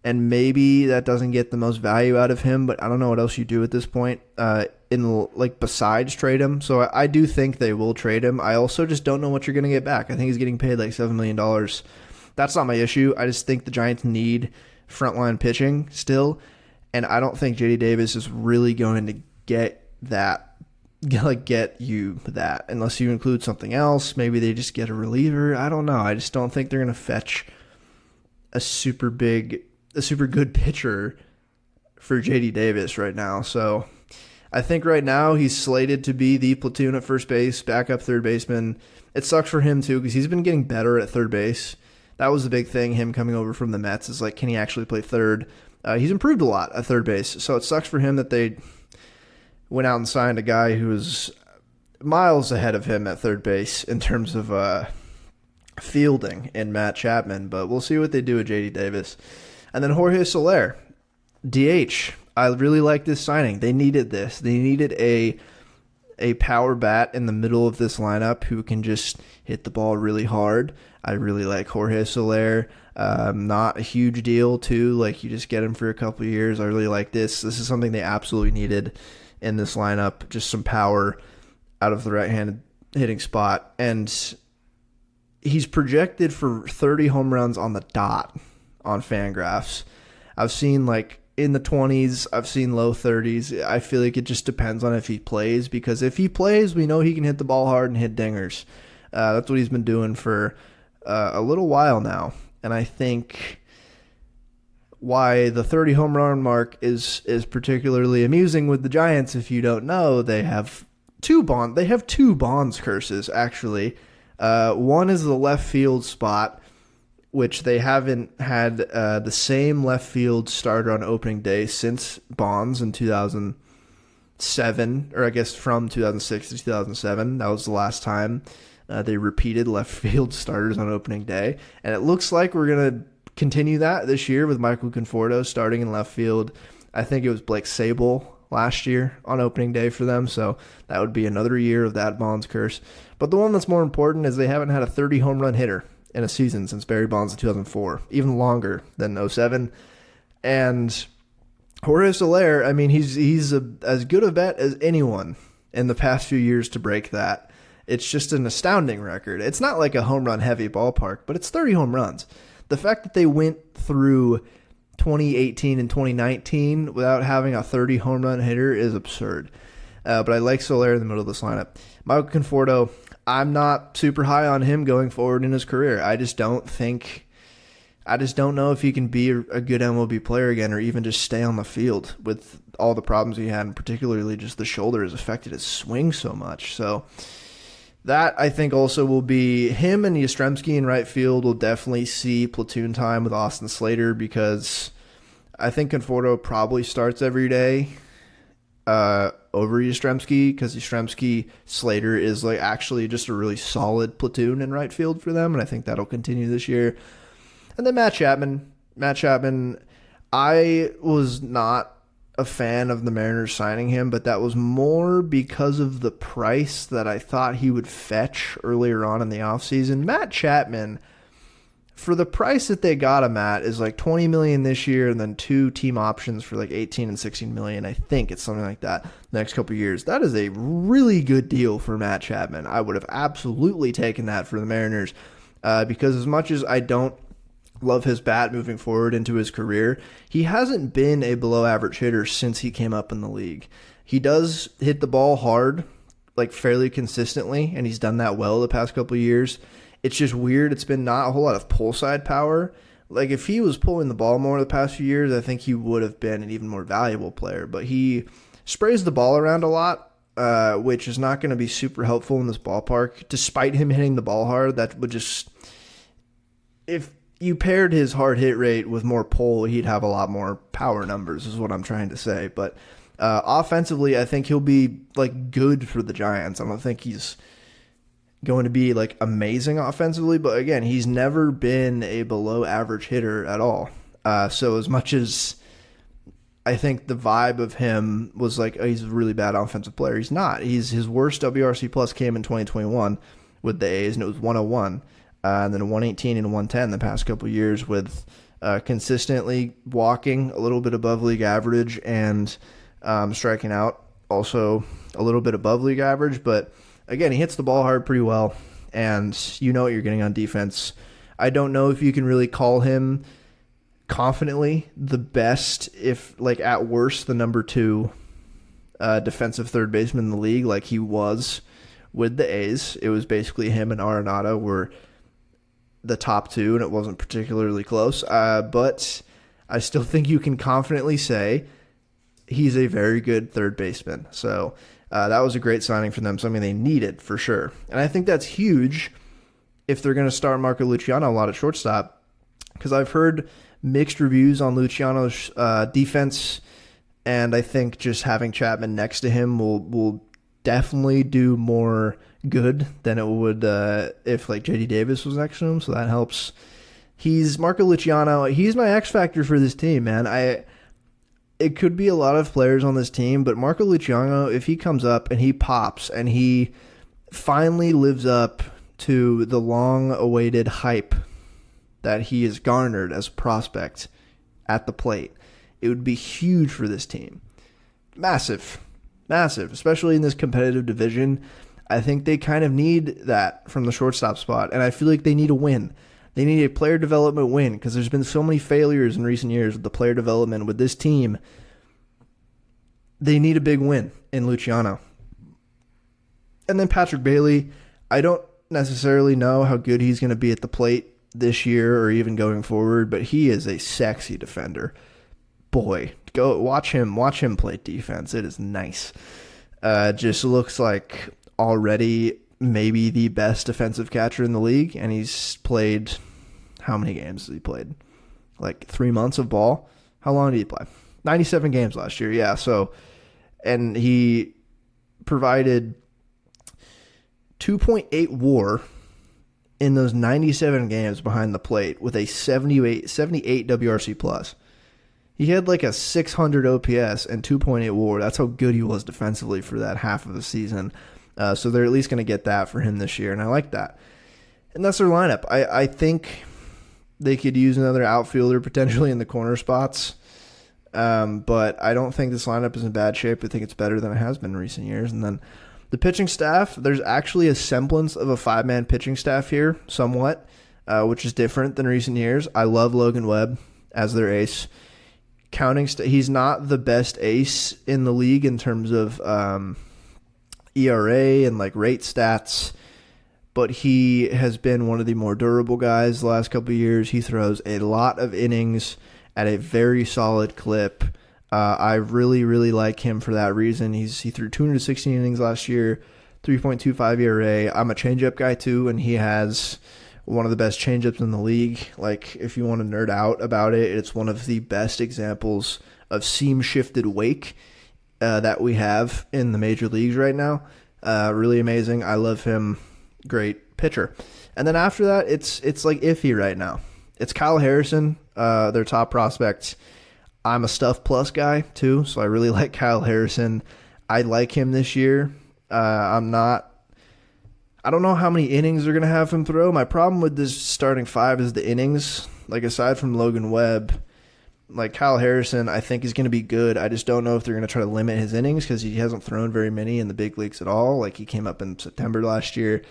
and maybe that doesn't get the most value out of him, but I don't know what else you do at this point besides trade him. So I do think they will trade him. I also just don't know what you're going to get back. I think he's getting paid like $7 million. That's not my issue. I just think the Giants need frontline pitching still, and I don't think J.D. Davis is really going to get you that unless you include something else. Maybe they just get a reliever. I don't know. I just don't think they're going to fetch a super good pitcher for J.D. Davis right now. So I think right now he's slated to be the platoon at first base, backup third baseman. It sucks for him too because he's been getting better at third base. That was the big thing, him coming over from the Mets, is like, can he actually play third? He's improved a lot at third base, so it sucks for him that they went out and signed a guy who was miles ahead of him at third base in terms of fielding in Matt Chapman, but we'll see what they do with J.D. Davis. And then Jorge Soler, DH. I really like this signing. They needed this. They needed a power bat in the middle of this lineup who can just hit the ball really hard. I really like Jorge Soler. Not a huge deal, too. Like, you just get him for a couple of years. I really like this. This is something they absolutely needed in this lineup. Just some power out of the right-handed hitting spot. And he's projected for 30 home runs on the dot on Fangraphs. I've seen, like, in the 20s. I've seen low 30s. I feel like it just depends on if he plays, because if he plays, we know he can hit the ball hard and hit dingers. That's what he's been doing for a little while now. And I think why the 30 home run mark is particularly amusing with the Giants, if you don't know, they have two Bonds curses, actually. One is the left field spot, which they haven't had the same left field starter on opening day since Bonds in 2007, or I guess from 2006 to 2007. That was the last time they repeated left field starters on opening day. And it looks like we're going to continue that this year with Michael Conforto starting in left field. I think it was Blake Sable last year on opening day for them, so that would be another year of that Bonds curse. But the one that's more important is they haven't had a 30 home run hitter in a season since Barry Bonds in 2004, even longer than 07. And Jorge Soler, I mean, he's as good a bet as anyone in the past few years to break that. It's just an astounding record. It's not like a home run heavy ballpark, but it's 30 home runs. The fact that they went through 2018 and 2019 without having a 30 home run hitter is absurd. But I like Soler in the middle of this lineup. Michael Conforto, I'm not super high on him going forward in his career. I just don't know if he can be a good MLB player again, or even just stay on the field with all the problems he had, and particularly just the shoulder has affected his swing so much. So that, I think, also will be him, and Yastrzemski in right field will definitely see platoon time with Austin Slater, because I think Conforto probably starts every day over Yastrzemski, because Yastrzemski Slater is like actually just a really solid platoon in right field for them, and I think that'll continue this year. And then Matt Chapman, I was not a fan of the Mariners signing him, but that was more because of the price that I thought he would fetch earlier on in the offseason. Matt Chapman, for the price that they got him at, is like $20 million this year, and then 2 team options for like $18 and $16 million. I think it's something like that the next couple of years. That is a really good deal for Matt Chapman. I would have absolutely taken that for the Mariners, because as much as I don't love his bat moving forward into his career, he hasn't been a below average hitter since he came up in the league. He does hit the ball hard, like fairly consistently, and he's done that well the past couple of years. It's just weird. It's been not a whole lot of pull side power. Like, if he was pulling the ball more the past few years, I think he would have been an even more valuable player. But he sprays the ball around a lot, which is not going to be super helpful in this ballpark. Despite him hitting the ball hard, that would just... you paired his hard hit rate with more pull, he'd have a lot more power numbers, is what I'm trying to say. But offensively, I think he'll be like good for the Giants. I don't think he's going to be like amazing offensively, but again, he's never been a below average hitter at all. So as much as I think the vibe of him was like, oh, he's a really bad offensive player, he's not. His worst WRC plus came in 2021 with the A's, and it was 101. And then 118 and 110 the past couple of years, with consistently walking a little bit above league average and striking out also a little bit above league average. But again, he hits the ball hard pretty well, and you know what you're getting on defense. I don't know if you can really call him confidently the best, if like at worst the number 2 defensive third baseman in the league, like he was with the A's. It was basically him and Arenado were the top 2, and it wasn't particularly close. But I still think you can confidently say he's a very good third baseman. So that was a great signing for them, something they needed for sure. And I think that's huge if they're going to start Marco Luciano a lot at shortstop, because I've heard mixed reviews on Luciano's defense, and I think just having Chapman next to him will definitely do more good than it would if like JD Davis was next to him, so that helps. He's Marco Luciano. He's my X factor for this team, man. It could be a lot of players on this team, but Marco Luciano, if he comes up and he pops and he finally lives up to the long-awaited hype that he has garnered as a prospect at the plate, it would be huge for this team. Massive, especially in this competitive division. I think they kind of need that from the shortstop spot, and I feel like they need a win. They need a player development win, because there's been so many failures in recent years with the player development with this team. They need a big win in Luciano. And then Patrick Bailey, I don't necessarily know how good he's going to be at the plate this year or even going forward, but he is a sexy defender. Boy, go watch him play defense. It is nice. Just looks like already maybe the best defensive catcher in the league, and he's played, how many games has he played? Like 3 months of ball? How long did he play? 97 games last year, yeah. So, and he provided 2.8 WAR in those 97 games behind the plate with a 78 WRC plus. He had like a 600 OPS and 2.8 WAR. That's how good he was defensively for that half of the season. So they're at least going to get that for him this year, and I like that. And that's their lineup. I think they could use another outfielder potentially in the corner spots, but I don't think this lineup is in bad shape. I think it's better than it has been in recent years. And then the pitching staff, there's actually a semblance of a 5-man pitching staff here, somewhat, which is different than recent years. I love Logan Webb as their ace. He's not the best ace in the league in terms of ERA and like rate stats, but he has been one of the more durable guys the last couple of years. He throws a lot of innings at a very solid clip. I really, really like him for that reason. He threw 216 innings last year, 3.25 ERA. I'm a changeup guy too, and he has one of the best changeups in the league. Like, if you want to nerd out about it, it's one of the best examples of seam-shifted wake that we have in the major leagues right now. Really amazing. I love him. Great pitcher. And then after that, it's like iffy right now. It's Kyle Harrison, their top prospect. I'm a Stuff Plus guy too, so I really like Kyle Harrison. I like him this year. I don't know how many innings they're going to have him throw. My problem with this starting 5 is the innings. Like, aside from Logan Webb, like Kyle Harrison, I think is going to be good. I just don't know if they're going to try to limit his innings, because he hasn't thrown very many in the big leagues at all. Like, he came up in September last year.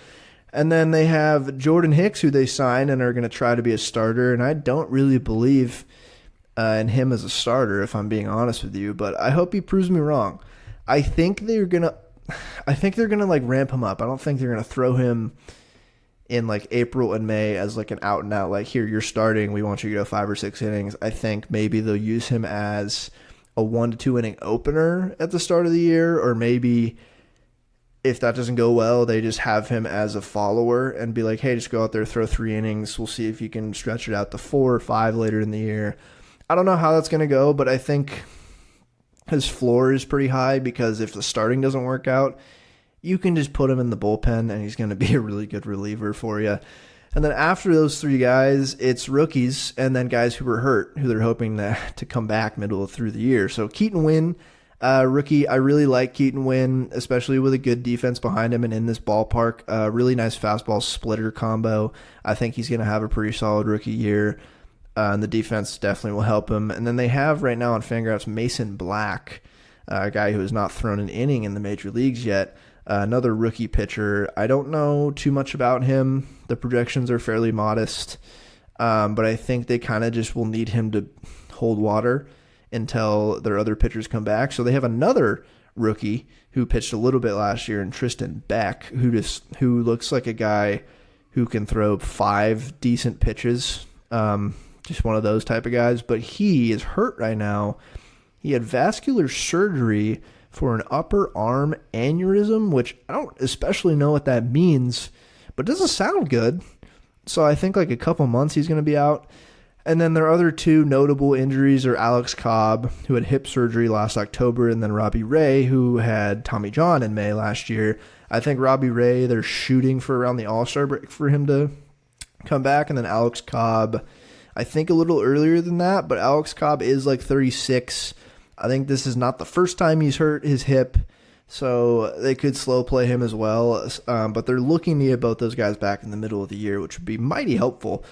And then they have Jordan Hicks, who they signed and are going to try to be a starter. And I don't really believe in him as a starter, if I'm being honest with you. But I hope he proves me wrong. I think they're going to like ramp him up. I don't think they're going to throw him in like April and May as like an out and out, like, here, you're starting, we want you to go 5 or 6 innings. I think maybe they'll use him as a 1 to 2 inning opener at the start of the year, or maybe if that doesn't go well, they just have him as a follower and be like, hey, just go out there, throw 3 innings. We'll see if you can stretch it out to 4 or 5 later in the year. I don't know how that's going to go, but I think his floor is pretty high because if the starting doesn't work out, you can just put him in the bullpen and he's going to be a really good reliever for you. And then after those 3 guys, it's rookies and then guys who were hurt, who they're hoping to come back middle through the year. So Keaton Winn, rookie, I really like Keaton Winn, especially with a good defense behind him and in this ballpark. Really nice fastball splitter combo. I think he's going to have a pretty solid rookie year. And the defense definitely will help him. And then they have right now on Fangraphs Mason Black, a guy who has not thrown an inning in the major leagues yet. Another rookie pitcher. I don't know too much about him. The projections are fairly modest. But I think they kind of just will need him to hold water until their other pitchers come back. So they have another rookie who pitched a little bit last year in Tristan Beck, who looks like a guy who can throw 5 decent pitches. Just one of those type of guys. But he is hurt right now. He had vascular surgery for an upper arm aneurysm, which I don't especially know what that means, but it doesn't sound good. So I think like a couple months he's going to be out. And then their other 2 notable injuries are Alex Cobb, who had hip surgery last October, and then Robbie Ray, who had Tommy John in May last year. I think Robbie Ray, they're shooting for around the All-Star break for him to come back. And then Alex Cobb, I think a little earlier than that, but Alex Cobb is like 36. I think this is not the first time he's hurt his hip, so they could slow play him as well. But they're looking to get both those guys back in the middle of the year, which would be mighty helpful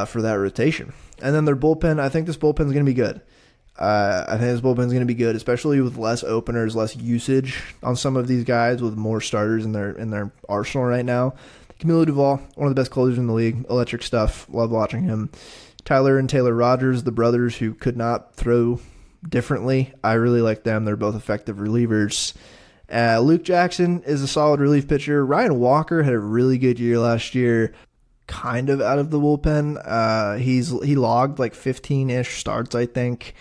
for that rotation. And then their bullpen, I think this bullpen is going to be good. I think this bullpen is going to be good, especially with less openers, less usage on some of these guys, with more starters in their arsenal right now. Camilo Duvall, one of the best closers in the league, electric stuff. Love watching him. Tyler and Taylor Rogers, the brothers who could not throw differently. I really like them. They're both effective relievers. Luke Jackson is a solid relief pitcher. Ryan Walker had a really good year last year, kind of out of the bullpen. He logged like 15-ish starts, I think,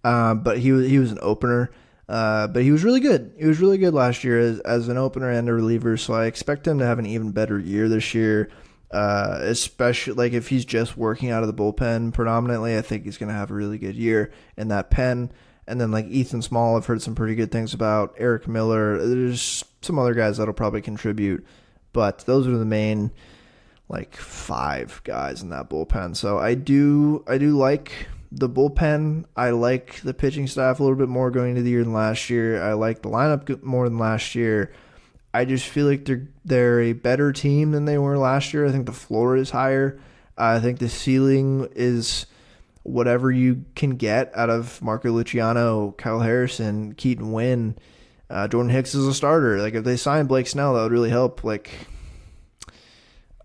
but he was an opener. But he was really good. He was really good last year as an opener and a reliever, so I expect him to have an even better year this year. Especially like if he's just working out of the bullpen predominantly, I think he's going to have a really good year in that pen. And then like Ethan Small, I've heard some pretty good things about. Eric Miller, there's some other guys that'll probably contribute, but those are the main like 5 guys in that bullpen. So I do like the bullpen. I like the pitching staff a little bit more going into the year than last year. I like the lineup more than last year. I just feel like they're a better team than they were last year. I think the floor is higher. I think the ceiling is whatever you can get out of Marco Luciano, Kyle Harrison, Keaton Winn. Jordan Hicks is a starter. Like if they sign Blake Snell, that would really help. Like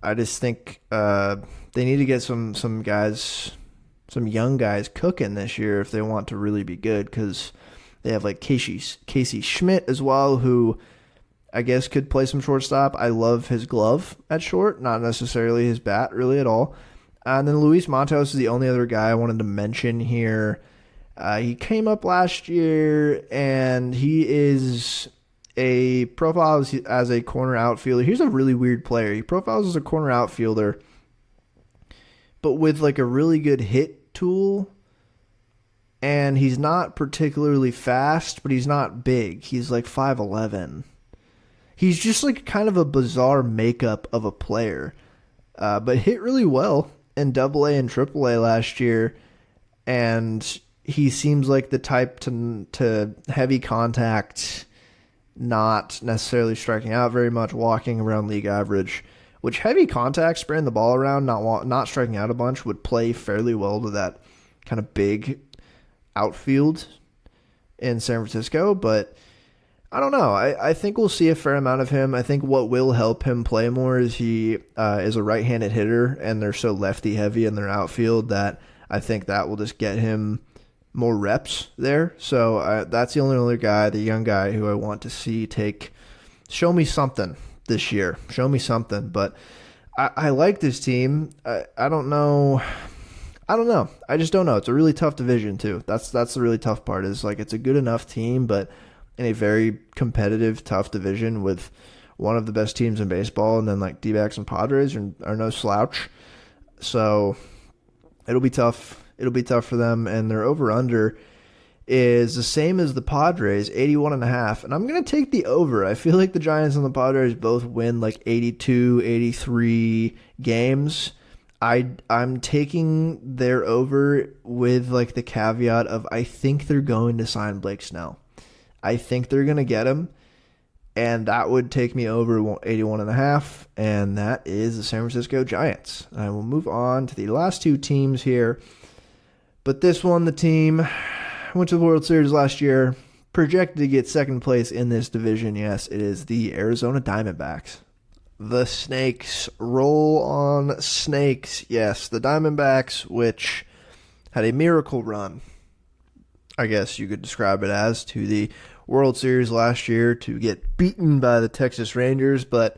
I just think they need to get some guys, some young guys cooking this year if they want to really be good, because they have like Casey Schmidt as well, who I guess could play some shortstop. I love his glove at short, not necessarily his bat really at all. And then Luis Matos is the only other guy I wanted to mention here. He came up last year, and he is a profile as a corner outfielder. He's a really weird player. He profiles as a corner outfielder, but with like a really good hit tool. And he's not particularly fast, but he's not big. He's like 5'11". He's just like kind of a bizarre makeup of a player, but hit really well in Double-A and Triple-A last year, and he seems like the type to heavy contact, not necessarily striking out very much, walking around league average, which heavy contact, spraying the ball around, not striking out a bunch, would play fairly well to that kind of big outfield in San Francisco, but I don't know. I think we'll see a fair amount of him. I think what will help him play more is he is a right-handed hitter, and they're so lefty-heavy in their outfield that I think that will just get him more reps there. So that's the only other guy, the young guy, who I want to see show me something this year. Show me something. But I like this team. I don't know. I just don't know. It's a really tough division, too. That's the really tough part, is like it's a good enough team, but in a very competitive, tough division with one of the best teams in baseball, and then like DBacks and Padres are no slouch. So it'll be tough. It'll be tough for them, and their over-under is the same as the Padres, 81.5. And I'm going to take the over. I feel like the Giants and the Padres both win like 82, 83 games. I'm taking their over with like the caveat of I think they're going to sign Blake Snell. I think they're going to get him, and that would take me over 81.5, and that is the San Francisco Giants. I will move on to the last two teams here. But this one, the team went to the World Series last year, projected to get second place in this division. Yes, it is the Arizona Diamondbacks. The Snakes. Roll on Snakes. Yes, the Diamondbacks, which had a miracle run, I guess you could describe it as, to the World Series last year to get beaten by the Texas Rangers. But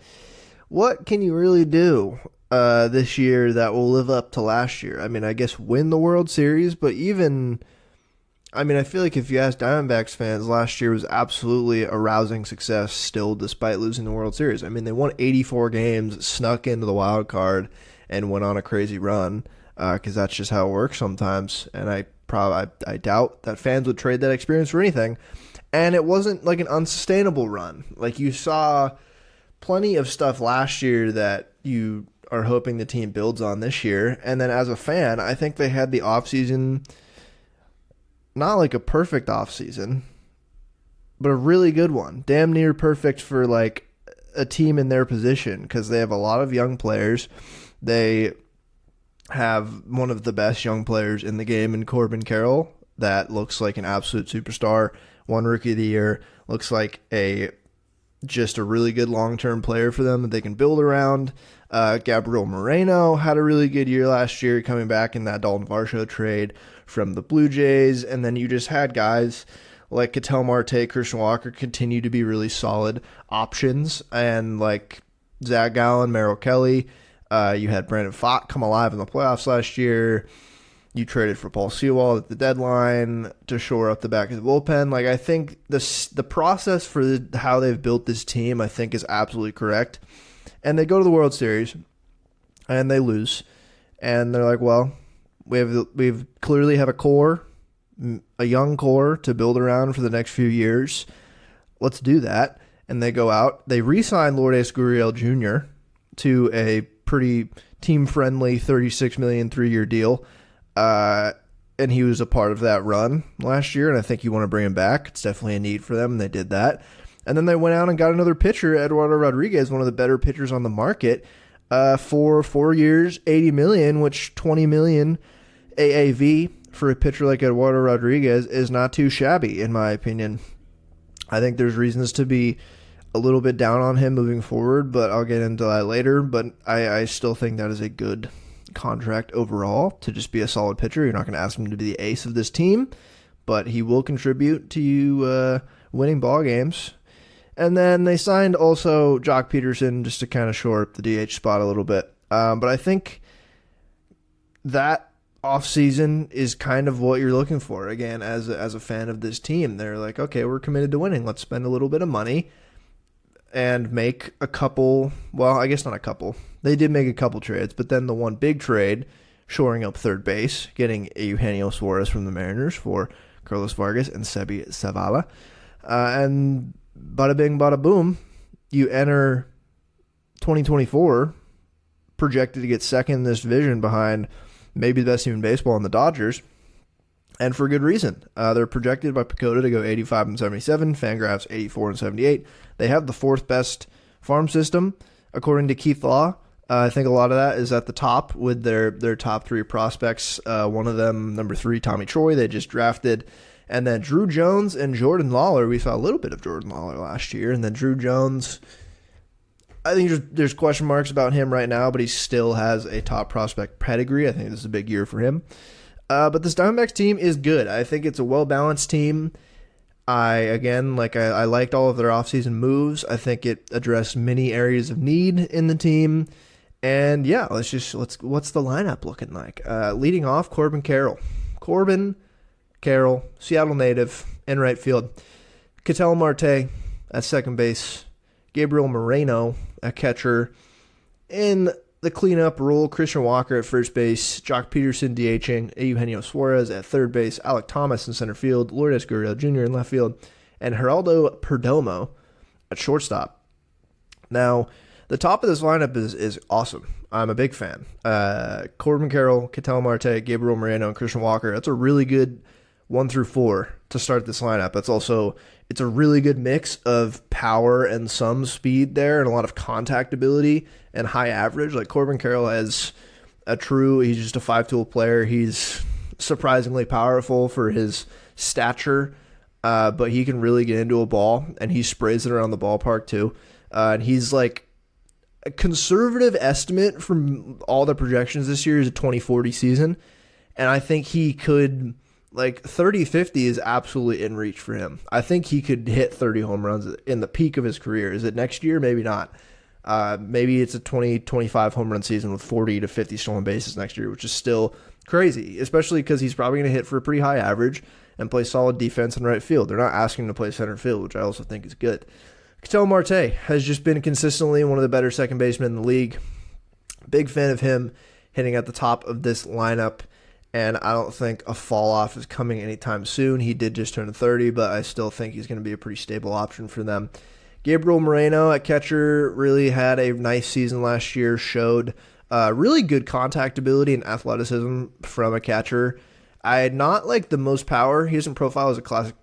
what can you really do this year that will live up to last year? I mean, I guess win the World Series, but I feel like if you ask Diamondbacks fans, last year was absolutely a rousing success still, despite losing the World Series. I mean, they won 84 games, snuck into the wild card, and went on a crazy run, because that's just how it works sometimes. And I doubt that fans would trade that experience for anything. And it wasn't like an unsustainable run. Like, you saw plenty of stuff last year that you are hoping the team builds on this year. And then as a fan, I think they had the offseason, not like a perfect offseason, but a really good one. Damn near perfect for like a team in their position, because they have a lot of young players. They have one of the best young players in the game in Corbin Carroll that looks like an absolute superstar. Won Rookie of the Year. Looks like just a really good long-term player for them that they can build around. Gabriel Moreno had a really good year last year, coming back in that Dalton Varsho trade from the Blue Jays. And then you just had guys like Ketel Marte, Christian Walker continue to be really solid options. And like Zach Gallen, Merrill Kelly. You had Brandon Pfaadt come alive in the playoffs last year. You traded for Paul Sewald at the deadline to shore up the back of the bullpen. Like, I think the process for how they've built this team, I think, is absolutely correct. And they go to the World Series, and they lose. And they're like, well, we've clearly have a young core to build around for the next few years. Let's do that. And they go out. They re-sign Lourdes Gurriel Jr. to a pretty team-friendly $36 million 3-year deal. And he was a part of that run last year, and I think you want to bring him back. It's definitely a need for them, and they did that. And then they went out and got another pitcher, Eduardo Rodriguez, one of the better pitchers on the market, for 4 years, $80 million, which $20 million AAV for a pitcher like Eduardo Rodriguez is not too shabby, in my opinion. I think there's reasons to be a little bit down on him moving forward, but I'll get into that later. But I still think that is a good contract overall to just be a solid pitcher. You're not going to ask him to be the ace of this team, but he will contribute to you winning ball games. And then they signed also Jock Peterson just to kind of shore up the DH spot a little bit. But I think that offseason is kind of what you're looking for. Again, as a fan of this team, they're like, okay, we're committed to winning. Let's spend a little bit of money and make a couple, well, I guess not a couple. They did make a couple trades, but then the one big trade, shoring up third base, getting Eugenio Suarez from the Mariners for Carlos Vargas and Sebi Zavala. And bada bing, bada boom, you enter 2024 projected to get second in this division behind maybe the best team in baseball in the Dodgers, and for good reason. They're projected by Pacoda to go 85 and 77, Fangraphs 84 and 78. They have the fourth best farm system, according to Keith Law. I think a lot of that is at the top with their top three prospects. One of them, number 3, Tommy Troy, they just drafted. And then Drew Jones and Jordan Lawler. We saw a little bit of Jordan Lawler last year. And then Drew Jones, I think there's question marks about him right now, but he still has a top prospect pedigree. I think this is a big year for him. But this Diamondbacks team is good. I think it's a well-balanced team. I liked all of their offseason moves. I think it addressed many areas of need in the team. And yeah, what's the lineup looking like? Leading off, Corbin Carroll, Seattle native, in right field. Ketel Marte at second base. Gabriel Moreno at catcher. In the cleanup role, Christian Walker at first base. Jock Peterson DHing. Eugenio Suarez at third base. Alek Thomas in center field. Lourdes Gurriel Jr. in left field. And Geraldo Perdomo at shortstop. Now, the top of this lineup is awesome. I'm a big fan. Corbin Carroll, Ketel Marte, Gabriel Moreno, and Christian Walker. That's a really good 1 through 4 to start this lineup. It's a really good mix of power and some speed there and a lot of contact ability and high average. Like Corbin Carroll he's just a 5-tool player. He's surprisingly powerful for his stature, but he can really get into a ball, and he sprays it around the ballpark too. And he's like, a conservative estimate from all the projections this year is a 2040 season. And I think he could, 30-50 is absolutely in reach for him. I think he could hit 30 home runs in the peak of his career. Is it next year? Maybe not. Maybe it's a 20-25 home run season with 40 to 50 stolen bases next year, which is still crazy, especially because he's probably going to hit for a pretty high average and play solid defense in right field. They're not asking him to play center field, which I also think is good. Ketel Marte has just been consistently one of the better second basemen in the league. Big fan of him hitting at the top of this lineup, and I don't think a fall off is coming anytime soon. He did just turn 30, but I still think he's going to be a pretty stable option for them. Gabriel Moreno at catcher really had a nice season last year, showed really good contact ability and athleticism from a catcher. Not the most power. He doesn't profile as a classic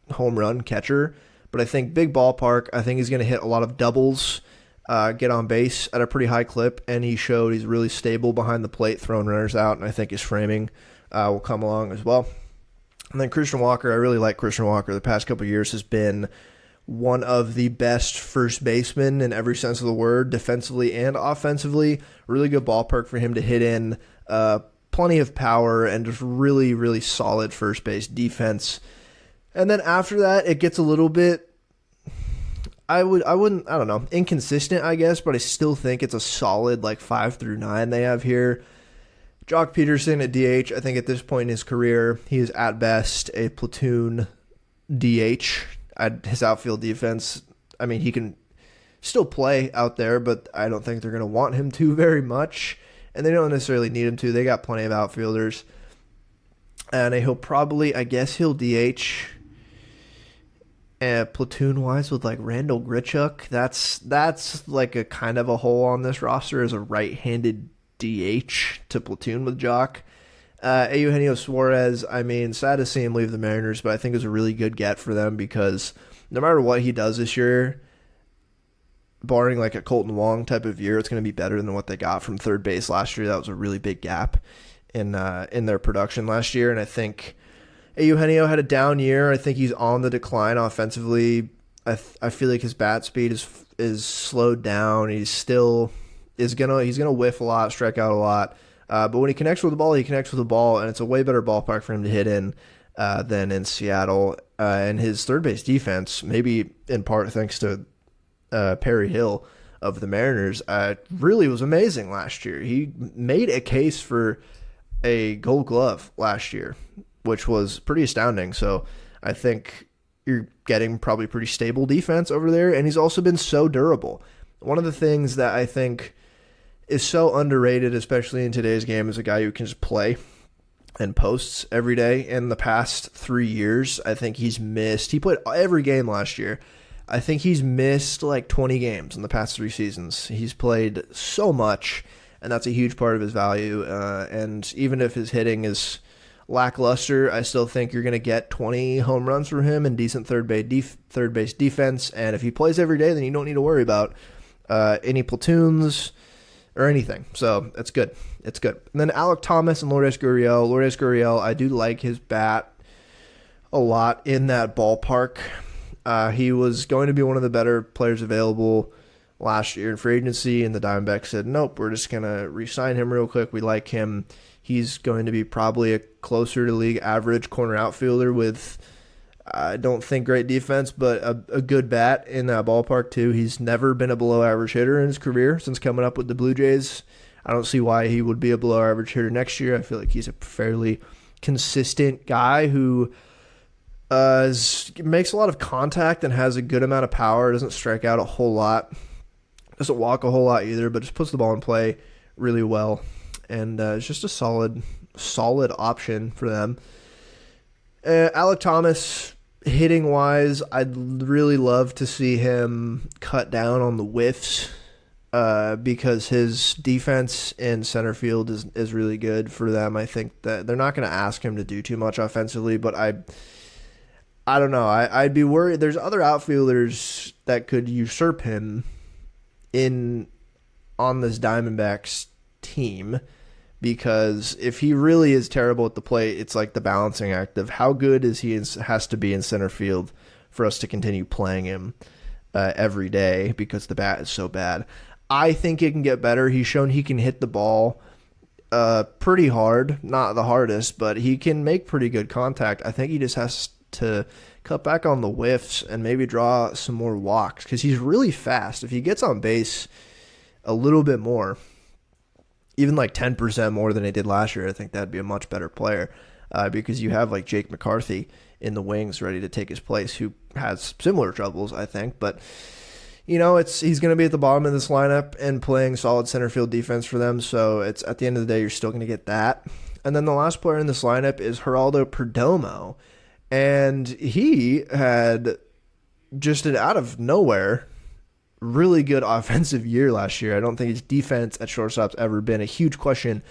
home run catcher, but I think big ballpark. I think he's going to hit a lot of doubles, get on base at a pretty high clip, and he showed he's really stable behind the plate, throwing runners out, and I think his framing will come along as well. And then Christian Walker, I really like Christian Walker. The past couple of years has been one of the best first basemen in every sense of the word, defensively and offensively. Really good ballpark for him to hit in, plenty of power, and just really, really solid first base defense. And then after that, it gets a little bit, inconsistent, I guess, but I still think it's a solid 5 through 9 they have here. Jock Peterson at DH, I think at this point in his career, he is at best a platoon DH. His outfield defense, he can still play out there, but I don't think they're going to want him to very much, and they don't necessarily need him to. They got plenty of outfielders, and he'll DH. Platoon-wise with Randall Grichuk. That's a kind of a hole on this roster as a right-handed DH to platoon with Jock. Eugenio Suarez, sad to see him leave the Mariners, but I think it was a really good get for them because no matter what he does this year, barring a Colton Wong type of year, it's going to be better than what they got from third base last year. That was a really big gap in their production last year, and I think Eugenio had a down year. I think he's on the decline offensively. I feel like his bat speed is slowed down. He's gonna whiff a lot, strike out a lot. But when he connects with the ball, and it's a way better ballpark for him to hit in than in Seattle. And his third base defense, maybe in part thanks to Perry Hill of the Mariners, really was amazing last year. He made a case for a Gold Glove last year, which was pretty astounding. So I think you're getting probably pretty stable defense over there, and he's also been so durable. One of the things that I think is so underrated, especially in today's game, is a guy who can just play and posts every day. In the past 3 years, I think he played every game last year. I think he's missed 20 games in the past 3 seasons. He's played so much, and that's a huge part of his value. And even if his hitting is lackluster, I still think you're going to get 20 home runs from him and decent third base defense. And if he plays every day, then you don't need to worry about any platoons or anything. So that's good. It's good. And then Alek Thomas and Lourdes Gurriel. Lourdes Gurriel, I do like his bat a lot in that ballpark. He was going to be one of the better players available last year in free agency, and the Diamondbacks said, nope, we're just going to re-sign him real quick. We like him. He's going to be probably a closer to league average corner outfielder with, I don't think great defense, but a good bat in that ballpark too. He's never been a below average hitter in his career since coming up with the Blue Jays. I don't see why he would be a below average hitter next year. I feel like he's a fairly consistent guy who Makes a lot of contact and has a good amount of power. Doesn't strike out a whole lot. Doesn't walk a whole lot either, but just puts the ball in play really well. And it's just a solid option for them. Alec Thomas, hitting wise, I'd really love to see him cut down on the whiffs because his defense in center field is really good for them. I think that they're not going to ask him to do too much offensively, but I don't know. I'd be worried. There's other outfielders that could usurp him on this Diamondbacks team, because if he really is terrible at the plate, it's like the balancing act of how good is he has to be in center field for us to continue playing him every day because the bat is so bad. I think it can get better. He's shown he can hit the ball pretty hard, not the hardest, but he can make pretty good contact. I think he just has to cut back on the whiffs and maybe draw some more walks because he's really fast. If he gets on base a little bit more, even like 10% more than he did last year, I think that'd be a much better player because you have like Jake McCarthy in the wings ready to take his place, who has similar troubles, I think. But, you know, he's going to be at the bottom of this lineup and playing solid center field defense for them. So it's at the end of the day, you're still going to get that. And then the last player in this lineup is Geraldo Perdomo. And he had just an out of nowhere really good offensive year last year. I don't think his defense at shortstop's ever been a huge question.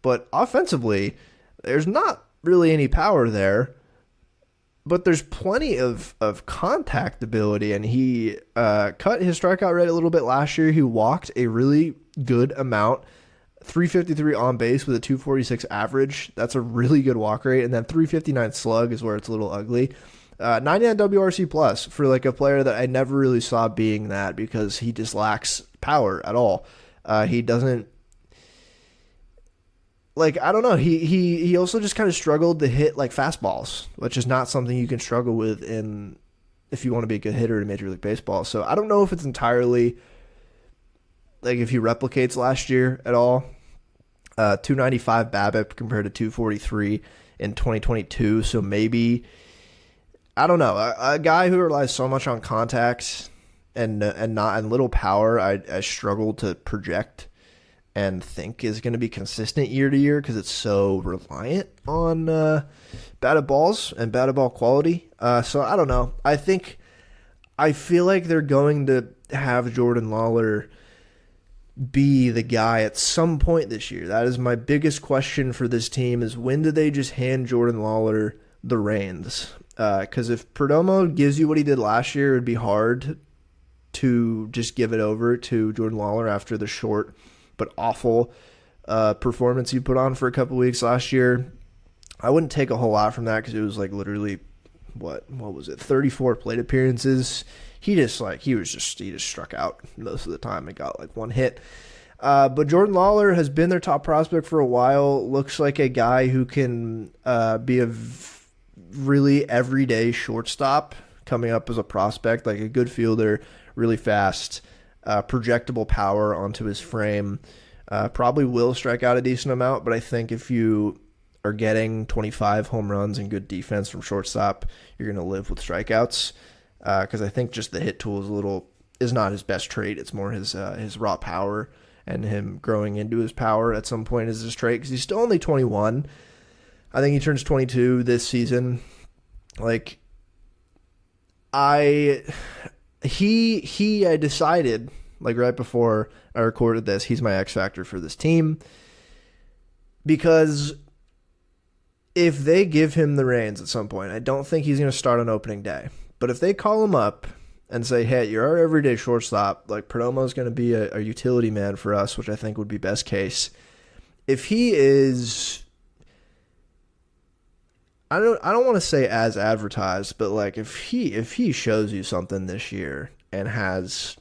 But offensively, there's not really any power there. But there's plenty of contact ability. And he cut his strikeout rate a little bit last year. He walked a really good amount. 353 on base with a 246 average. That's a really good walk rate. And then 359 slug is where it's a little ugly. 99 WRC plus for like a player that I never really saw being that because he just lacks power at all. He doesn't, like, I don't know. He also just kind of struggled to hit like fastballs, which is not something you can struggle with if you want to be a good hitter in Major League Baseball. So I don't know if it's entirely like if he replicates last year at all. 295 BABIP compared to 243 in 2022. So maybe, I don't know, a guy who relies so much on contacts and little power, I struggle to project and think is going to be consistent year to year because it's so reliant on batted balls and batted ball quality. So I don't know. I feel like they're going to have Jordan Lawler be the guy at some point this year. That is my biggest question for this team, is when do they just hand Jordan Lawler the reins? Because if Perdomo gives you what he did last year, it would be hard to just give it over to Jordan Lawler after the short but awful performance he put on for a couple weeks last year. I wouldn't take a whole lot from that because it was like literally, what was it, 34 plate appearances. He just struck out most of the time and got like one hit. But Jordan Lawler has been their top prospect for a while. Looks like a guy who can be a really everyday shortstop coming up as a prospect, like a good fielder, really fast, projectable power onto his frame. Probably will strike out a decent amount, but I think if you are getting 25 home runs and good defense from shortstop, you're going to live with strikeouts. Because I think just the hit tool is not his best trait. It's more his raw power, and him growing into his power at some point is his trait. Because he's still only 21. I think he turns 22 this season. Like, I decided, like right before I recorded this, he's my X factor for this team. Because if they give him the reins at some point, I don't think he's going to start on opening day. But if they call him up and say, hey, you're our everyday shortstop, like Perdomo's going to be a utility man for us, which I think would be best case. If he is, I don't want to say as advertised, but like if he shows you something this year and has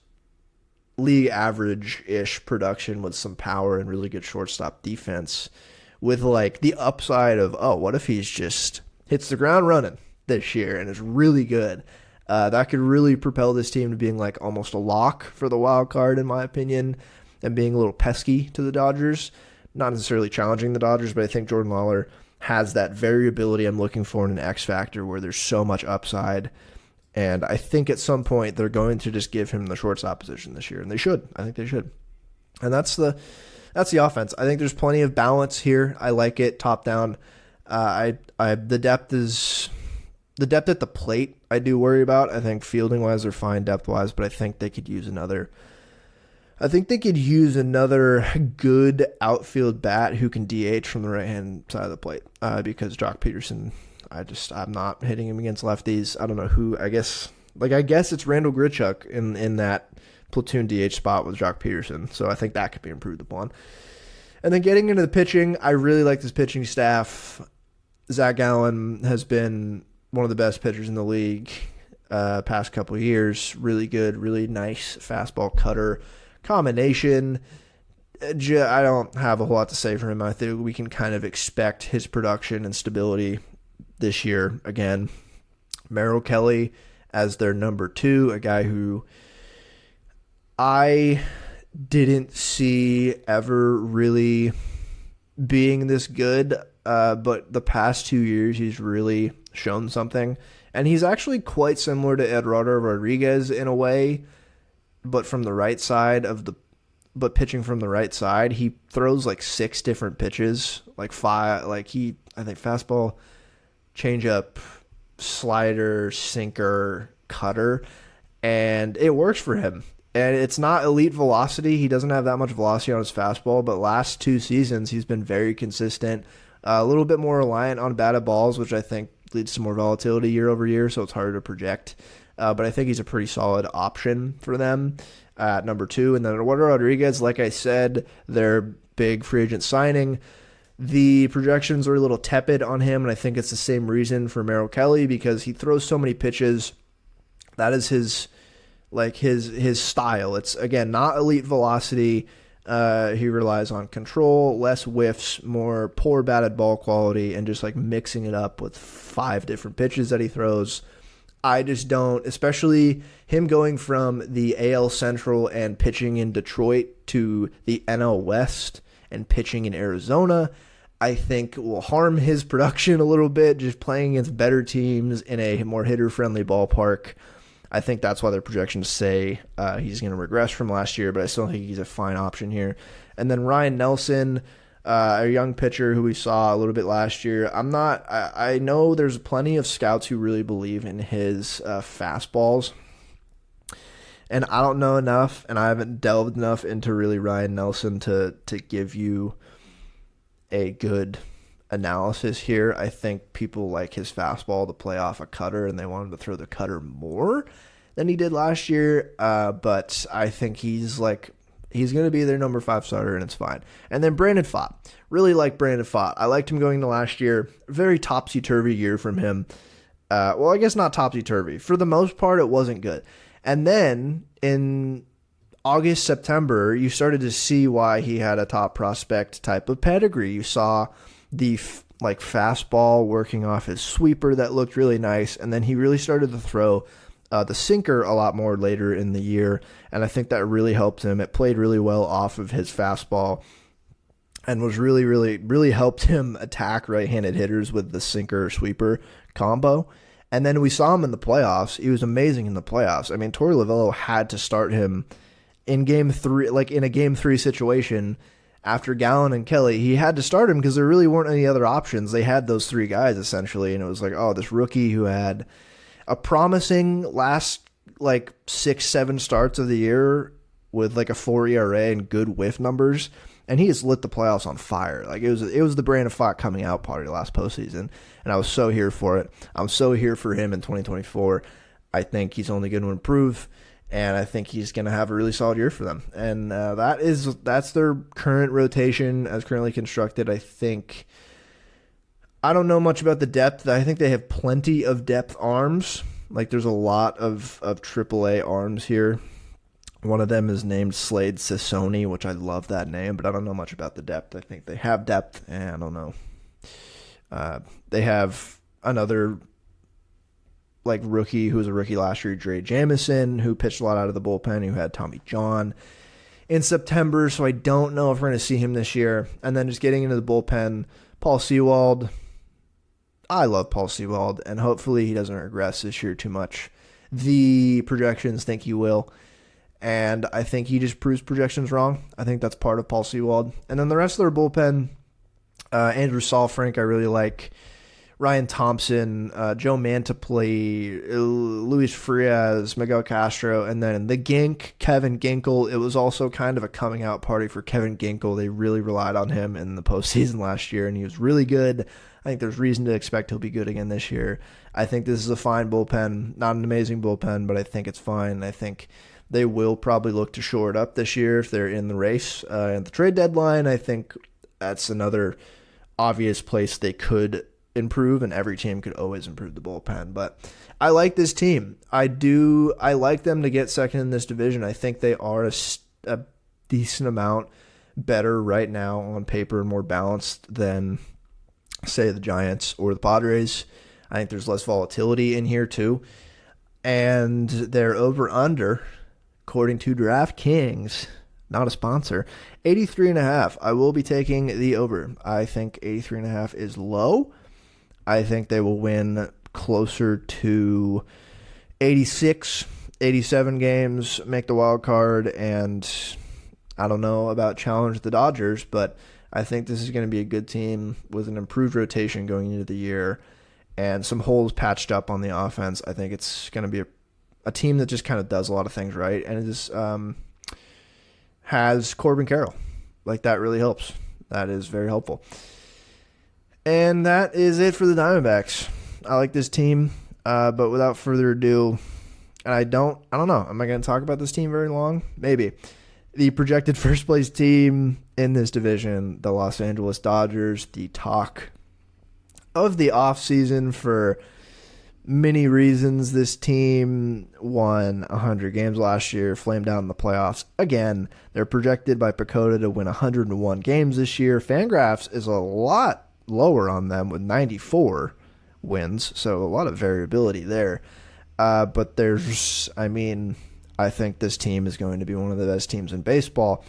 league average-ish production with some power and really good shortstop defense with like the upside of, oh, what if he's just hits the ground running this year and is really good. That could really propel this team to being like almost a lock for the wild card, in my opinion, and being a little pesky to the Dodgers. Not necessarily challenging the Dodgers, but I think Jordan Lawler has that variability I'm looking for in an X factor where there's so much upside. And I think at some point they're going to just give him the shortstop position this year, and they should. I think they should. And that's the offense. I think there's plenty of balance here. I like it top down. The depth at the plate I do worry about. I think fielding wise they're fine depth wise, but I think they could use another. I think they could use another good outfield bat who can DH from the right-hand side of the plate because Jock Peterson, I'm not hitting him against lefties. I don't know who. I guess it's Randall Grichuk in that platoon DH spot with Jock Peterson. So I think that could be improved upon. And then getting into the pitching, I really like this pitching staff. Zach Gallen has been one of the best pitchers in the league past couple of years. Really good, really nice fastball cutter combination. I don't have a whole lot to say for him. I think we can kind of expect his production and stability this year again. Merrill Kelly as their number 2, a guy who I didn't see ever really being this good, but the past 2 years he's really shown something. And he's actually quite similar to Eduardo Rodriguez in a way, but from the right side pitching from the right side. He throws like 6 different pitches, like 5, I think fastball, changeup, slider, sinker, cutter, and it works for him. And it's not elite velocity. He doesn't have that much velocity on his fastball, but last 2 seasons he's been very consistent, a little bit more reliant on batted balls, which I think leads to more volatility year over year, so it's harder to project. But I think he's a pretty solid option for them at number 2. And then Eduardo Rodriguez, like I said, their big free agent signing. The projections are a little tepid on him, and I think it's the same reason for Merrill Kelly because he throws so many pitches. That is his style. It's, again, not elite velocity. He relies on control, less whiffs, more poor batted ball quality, and just like mixing it up with 5 different pitches that he throws. I just don't, especially him going from the AL Central and pitching in Detroit to the NL West and pitching in Arizona, I think will harm his production a little bit, just playing against better teams in a more hitter-friendly ballpark. I think that's why their projections say he's going to regress from last year, but I still think he's a fine option here. And then Ryan Nelson, a young pitcher who we saw a little bit last year. I know there's plenty of scouts who really believe in his fastballs, and I don't know enough, and I haven't delved enough into really Ryan Nelson to give you a good analysis here. I think people like his fastball to play off a cutter, and they want him to throw the cutter more than he did last year, but I think he's going to be their number 5 starter, and it's fine. And then Brandon Pfaadt. Really like Brandon Pfaadt. I liked him going into last year. Very topsy-turvy year from him. Well, I guess not topsy-turvy. For the most part, it wasn't good. And then in August, September, you started to see why he had a top prospect type of pedigree. You saw the fastball working off his sweeper that looked really nice, and then he really started to throw the sinker a lot more later in the year, and I think that really helped him. It played really well off of his fastball and was really, really, really helped him attack right-handed hitters with the sinker-sweeper combo. And then we saw him in the playoffs. He was amazing in the playoffs. I mean, Torey Lovullo had to start him in Game 3, in a Game 3 situation after Gallen and Kelly. He had to start him because there really weren't any other options. They had those 3 guys, essentially, and it was like, oh, this rookie who had a promising last 6-7 starts of the year with a 4 ERA and good whiff numbers, and he has lit the playoffs on fire. It was the Brandon Pfaadt coming out party last postseason, and I was so here for it. I'm so here for him in 2024. I think he's only going to improve, and I think he's going to have a really solid year for them. And that's their current rotation as currently constructed. I don't know much about the depth. I think they have plenty of depth arms. There's a lot of AAA arms here. One of them is named Slade Sassoni, which I love that name, but I don't know much about the depth. I think they have depth, and I don't know. They have another rookie who was a rookie last year, Dre Jamison, who pitched a lot out of the bullpen, who had Tommy John in September, so I don't know if we're going to see him this year. And then just getting into the bullpen, Paul Sewald, I love Paul Sewald, and hopefully he doesn't regress this year too much. The projections think he will, and I think he just proves projections wrong. I think that's part of Paul Sewald. And then the rest of their bullpen, Andrew Saalfrank, I really like. Ryan Thompson, Joe Mantiply, Luis Frias, Miguel Castro, and then the Gink, Kevin Ginkel. It was also kind of a coming out party for Kevin Ginkel. They really relied on him in the postseason last year, and he was really good. I think there's reason to expect he'll be good again this year. I think this is a fine bullpen. Not an amazing bullpen, but I think it's fine. I think they will probably look to shore it up this year if they're in the race. At the trade deadline, I think that's another obvious place they could improve, and every team could always improve the bullpen. But I like this team. I like them to get second in this division. I think they are a decent amount better right now on paper and more balanced than, say, the Giants or the Padres. I think there's less volatility in here too. And their over-under, according to DraftKings, not a sponsor, 83.5. I will be taking the over. I think 83.5 is low. I think they will win closer to 86, 87 games, make the wild card, and I don't know about challenge the Dodgers, but I think this is going to be a good team with an improved rotation going into the year and some holes patched up on the offense. I think it's going to be a team that just kind of does a lot of things right, and it just has Corbin Carroll. Like, that really helps. That is very helpful. And that is it for the Diamondbacks. I like this team, but without further ado, and I don't know. Am I going to talk about this team very long? Maybe. The projected first place team in this division, the Los Angeles Dodgers, the talk of the offseason for many reasons. This team won 100 games last year, flamed out in the playoffs again. They're projected by Pacoda to win 101 games this year. Fangraphs is a lot lower on them with 94 wins, so a lot of variability there. But I think this team is going to be one of the best teams in baseball.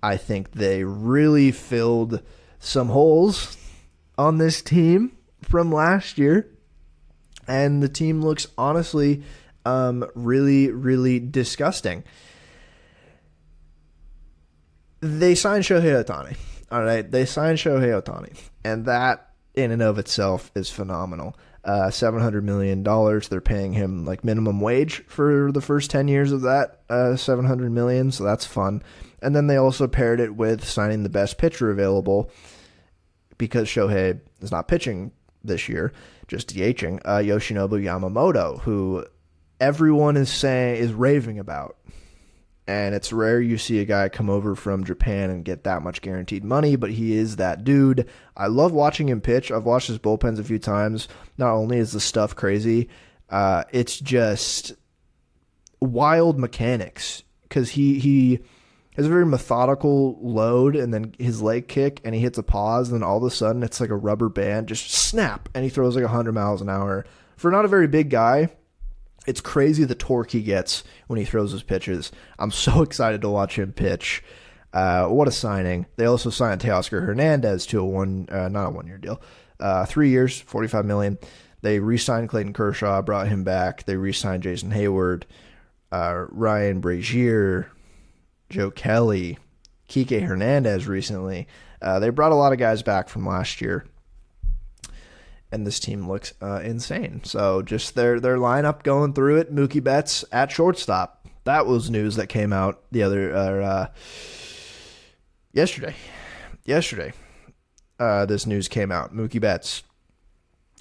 I think they really filled some holes on this team from last year, and the team looks honestly really, really disgusting. They signed Shohei Ohtani. All right, they signed Shohei Ohtani, and that in and of itself is phenomenal. $700 million. They're paying him like minimum wage for the first 10 years of that $700 million, so that's fun. And then they also paired it with signing the best pitcher available because Shohei is not pitching this year, just DHing, Yoshinobu Yamamoto, who everyone is raving about. And it's rare you see a guy come over from Japan and get that much guaranteed money, but he is that dude. I love watching him pitch. I've watched his bullpens a few times. Not only is the stuff crazy, it's just wild mechanics because he has a very methodical load and then his leg kick, and he hits a pause, and then all of a sudden it's like a rubber band, just snap, and he throws like 100 miles an hour. For not a very big guy, it's crazy the torque he gets when he throws his pitches. I'm so excited to watch him pitch. What a signing. They also signed Teoscar Hernandez to not a one-year deal, 3 years, $45 million. They re-signed Clayton Kershaw, brought him back. They re-signed Jason Hayward, Ryan Brazier, Joe Kelly, Kike Hernandez recently. They brought a lot of guys back from last year. And this team looks insane. So just their lineup going through it. Mookie Betts at shortstop. That was news that came out yesterday. This news came out. Mookie Betts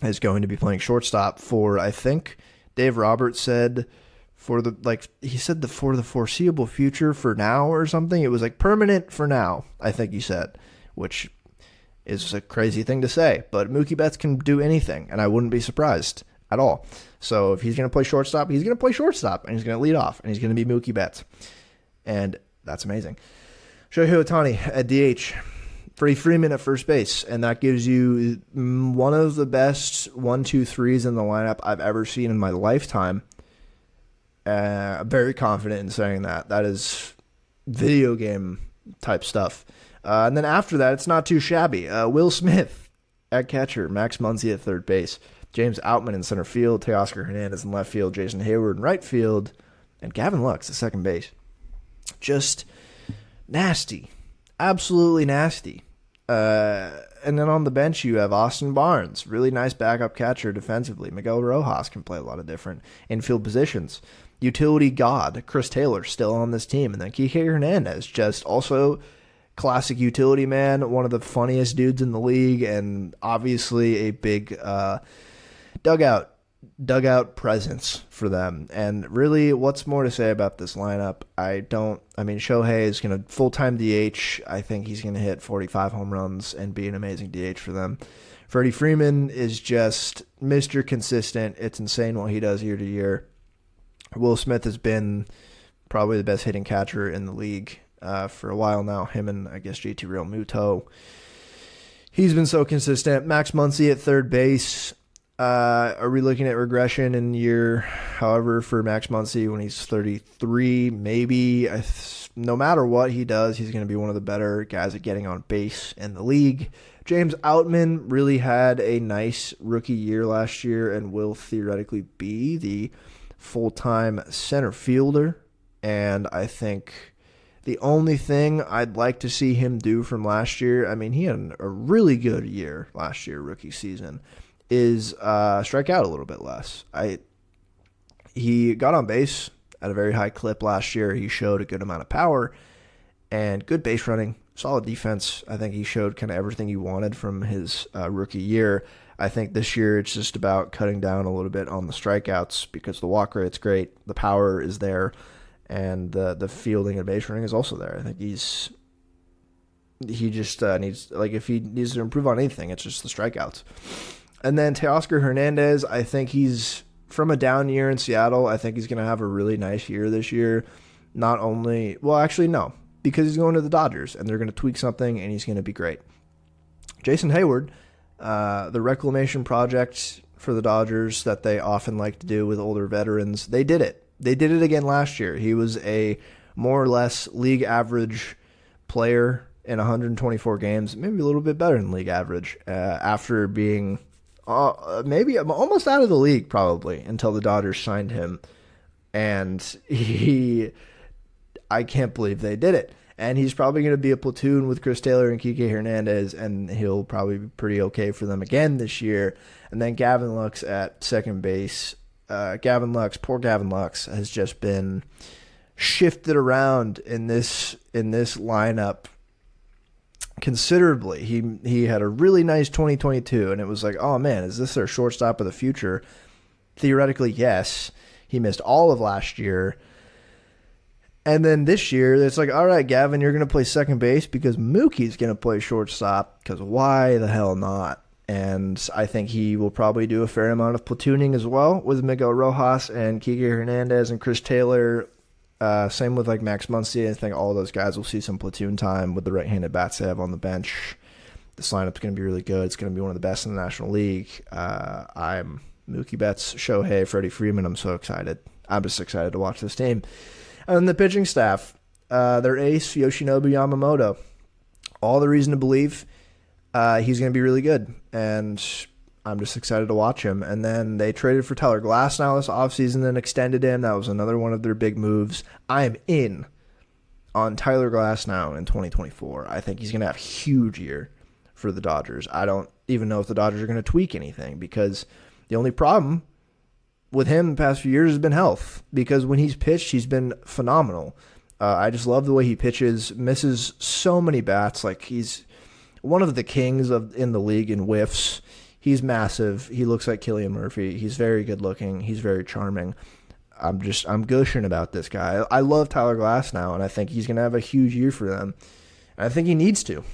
is going to be playing shortstop for, I think Dave Roberts said, for the foreseeable future for now or something. It was like permanent for now, I think he said, which is a crazy thing to say, but Mookie Betts can do anything, and I wouldn't be surprised at all. So if he's going to play shortstop, he's going to play shortstop, and he's going to lead off, and he's going to be Mookie Betts. And that's amazing. Shohei Ohtani at DH. Freddie Freeman at first base, and that gives you one of the best 1-2-3s in the lineup I've ever seen in my lifetime. I'm very confident in saying that. That is video game type stuff. And then after that, it's not too shabby. Will Smith at catcher, Max Muncy at third base, James Outman in center field, Teoscar Hernandez in left field, Jason Hayward in right field, and Gavin Lux at second base. Just nasty. Absolutely nasty. And then on the bench, you have Austin Barnes, really nice backup catcher defensively. Miguel Rojas can play a lot of different infield positions. Utility god, Chris Taylor, still on this team. And then Kike Hernandez, just also classic utility man, one of the funniest dudes in the league, and obviously a big dugout presence for them. And really, what's more to say about this lineup? Shohei is going to full-time DH. I think he's going to hit 45 home runs and be an amazing DH for them. Freddie Freeman is just Mr. Consistent. It's insane what he does year to year. Will Smith has been probably the best hitting catcher in the league for a while now. Him and, I guess, JT Real Muto. He's been so consistent. Max Muncy at third base. Are we looking at regression in year, however, for Max Muncy when he's 33? Maybe. No matter what he does, he's going to be one of the better guys at getting on base in the league. James Outman really had a nice rookie year last year and will theoretically be the full-time center fielder. And I think the only thing I'd like to see him do from last year, he had a really good year last year, rookie season, is strike out a little bit less. He got on base at a very high clip last year. He showed a good amount of power and good base running, solid defense. I think he showed kind of everything you wanted from his rookie year. I think this year it's just about cutting down a little bit on the strikeouts because the walk rate's great, the power is there, and the fielding and base running is also there. I think he just needs, if he needs to improve on anything, it's just the strikeouts. And then Teoscar Hernandez, I think he's from a down year in Seattle. I think he's going to have a really nice year this year. Not only, no, because he's going to the Dodgers and they're going to tweak something and he's going to be great. Jason Hayward, the reclamation project for the Dodgers that they often like to do with older veterans, they did it. They did it again last year. He was a more or less league average player in 124 games, maybe a little bit better than league average, after being maybe almost out of the league probably until the Dodgers signed him. And I can't believe they did it. And he's probably going to be a platoon with Chris Taylor and Kike Hernandez, and he'll probably be pretty okay for them again this year. And then Gavin Lux at second base. Poor Gavin Lux has just been shifted around in this lineup considerably. He had a really nice 2022, and it was like, oh man, is this their shortstop of the future? Theoretically, yes. He missed all of last year. And then this year, it's like, all right, Gavin, you're going to play second base because Mookie's going to play shortstop, because why the hell not? And I think he will probably do a fair amount of platooning as well with Miguel Rojas and Kike Hernandez and Chris Taylor. Same with Max Muncy. I think all those guys will see some platoon time with the right-handed bats they have on the bench. This lineup's going to be really good. It's going to be one of the best in the National League. I'm Mookie Betts, Shohei, Freddie Freeman. I'm so excited. I'm just excited to watch this team. And the pitching staff, their ace, Yoshinobu Yamamoto. All the reason to believe he's going to be really good. And I'm just excited to watch him. And then they traded for Tyler Glasnow this offseason and extended him. That was another one of their big moves. I am in on Tyler Glasnow in 2024. I think he's going to have a huge year for the Dodgers. I don't even know if the Dodgers are going to tweak anything, because the only problem with him the past few years has been health, because when he's pitched, he's been phenomenal. I just love the way he pitches, misses so many bats. He's one of the kings in the league in whiffs. He's massive. He looks like Cillian Murphy. He's very good looking. He's very charming. I'm gushing about this guy. I love Tyler Glasnow, and I think he's going to have a huge year for them. And I think he needs to.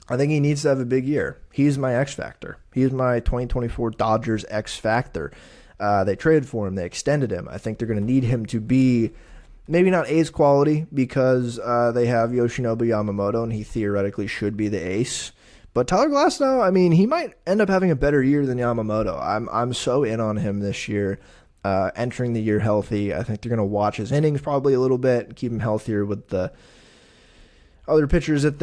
I think he needs to have a big year. He's my X Factor. He's my 2024 Dodgers X Factor. They traded for him. They extended him. I think they're going to need him to be maybe not ace quality, because they have Yoshinobu Yamamoto, and he theoretically should be the ace. But Tyler Glasnow, he might end up having a better year than Yamamoto. I'm so in on him this year, entering the year healthy. I think they're going to watch his innings probably a little bit, keep him healthier with the other pitchers that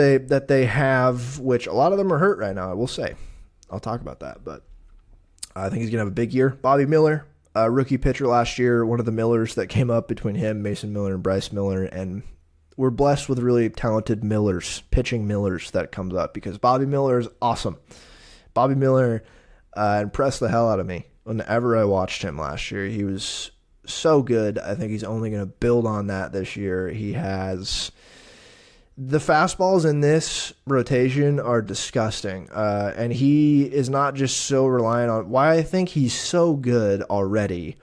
they have, which a lot of them are hurt right now, I will say. I'll talk about that. But I think he's going to have a big year. Bobby Miller, rookie pitcher last year, one of the Millers that came up between him, Mason Miller, and Bryce Miller. And we're blessed with really talented Millers, pitching Millers that comes up because Bobby Miller is awesome. Bobby Miller impressed the hell out of me whenever I watched him last year. He was so good. I think he's only going to build on that this year. He has... The fastballs in this rotation are disgusting, and he is not just so reliant on... Why I think he's so good already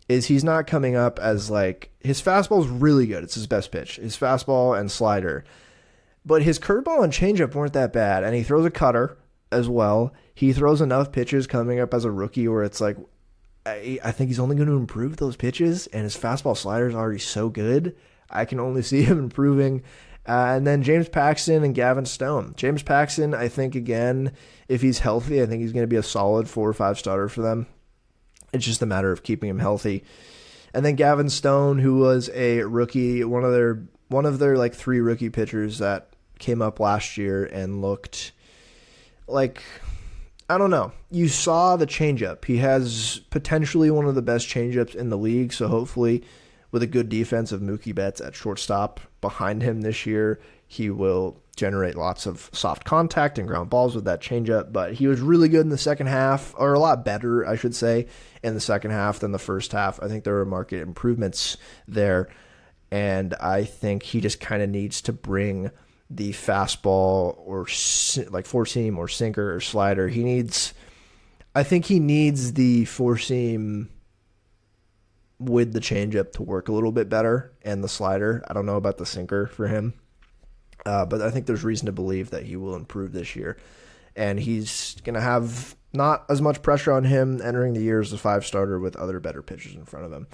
is he's not coming up as like... His fastball is really good. It's his best pitch. His fastball and slider. But his curveball and changeup weren't that bad, and he throws a cutter as well. He throws enough pitches coming up as a rookie where it's like... I think he's only going to improve those pitches, and his fastball slider is already so good. I can only see him improving... and then James Paxton and Gavin Stone. James Paxton, I think, again, if he's healthy, I think he's going to be a solid 4 or 5 starter for them. It's just a matter of keeping him healthy. And then Gavin Stone, who was a rookie, one of their like 3 rookie pitchers that came up last year and looked like, I don't know. You saw the changeup. He has potentially one of the best changeups in the league, so hopefully with a good defense of Mookie Betts at shortstop behind him this year, he will generate lots of soft contact and ground balls with that changeup. But he was really good in the second half, or a lot better, I should say, in the second half than the first half. I think there were market improvements there, and I think he just kind of needs to bring the fastball or like four-seam or sinker or slider. I think he needs the four-seam with the changeup to work a little bit better and the slider. I don't know about the sinker for him, but I think there's reason to believe that he will improve this year. And he's going to have not as much pressure on him entering the year as a 5 starter with other better pitchers in front of him.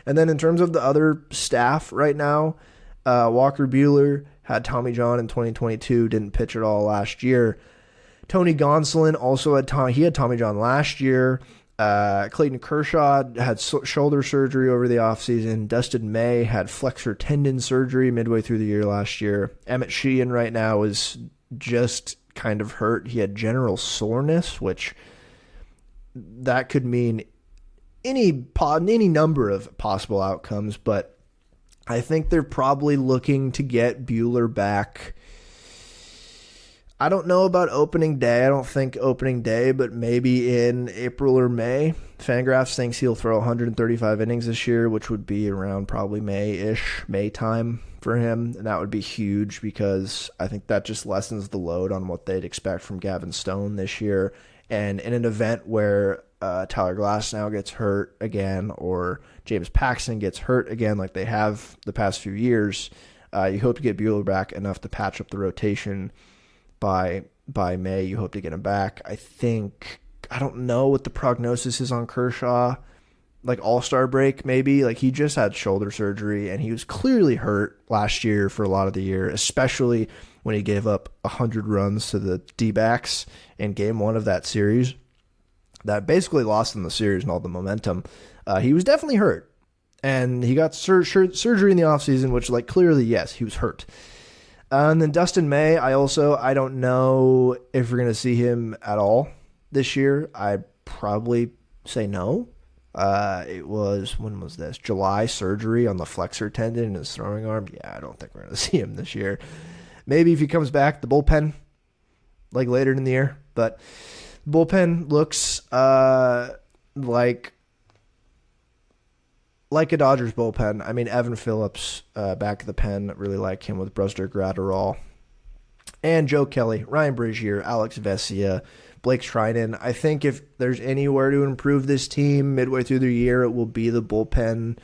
And then in terms of the other staff right now, Walker Buehler had Tommy John in 2022, didn't pitch at all last year. Tony Gonsolin also had Tommy John last year. Clayton Kershaw had shoulder surgery over the offseason. Dustin May had flexor tendon surgery midway through the year last year. Emmett Sheehan right now is just kind of hurt. He had general soreness, which that could mean any number of possible outcomes, but I think they're probably looking to get Buehler back. I don't know about opening day. I don't think opening day, but maybe in April or May. Fangraphs thinks he'll throw 135 innings this year, which would be around probably May time for him. And that would be huge because I think that just lessens the load on what they'd expect from Gavin Stone this year. And in an event where Tyler Glasnow gets hurt again or James Paxton gets hurt again like they have the past few years, you hope to get Buehler back enough to patch up the rotation. By May, you hope to get him back. I don't know what the prognosis is on Kershaw. Like All-Star break, maybe. Like he just had shoulder surgery, and he was clearly hurt last year for a lot of the year, especially when he gave up 100 runs to the DBacks in Game 1 of that series. That basically lost them the series and all the momentum. He was definitely hurt, and he got surgery in the offseason, which, like, clearly, yes, he was hurt. And then Dustin May, I don't know if we're going to see him at all this year. I'd probably say no. When was this? July surgery on the flexor tendon in his throwing arm. Yeah, I don't think we're going to see him this year. Maybe if he comes back, the bullpen, like later in the year. But the bullpen looks like a Dodgers bullpen. I mean, Evan Phillips back of the pen, really like him with Brusder Gratterall. And Joe Kelly, Ryan Brazier, Alex Vesia, Blake Trinan. I think if there's anywhere to improve this team midway through the year, it will be the bullpen.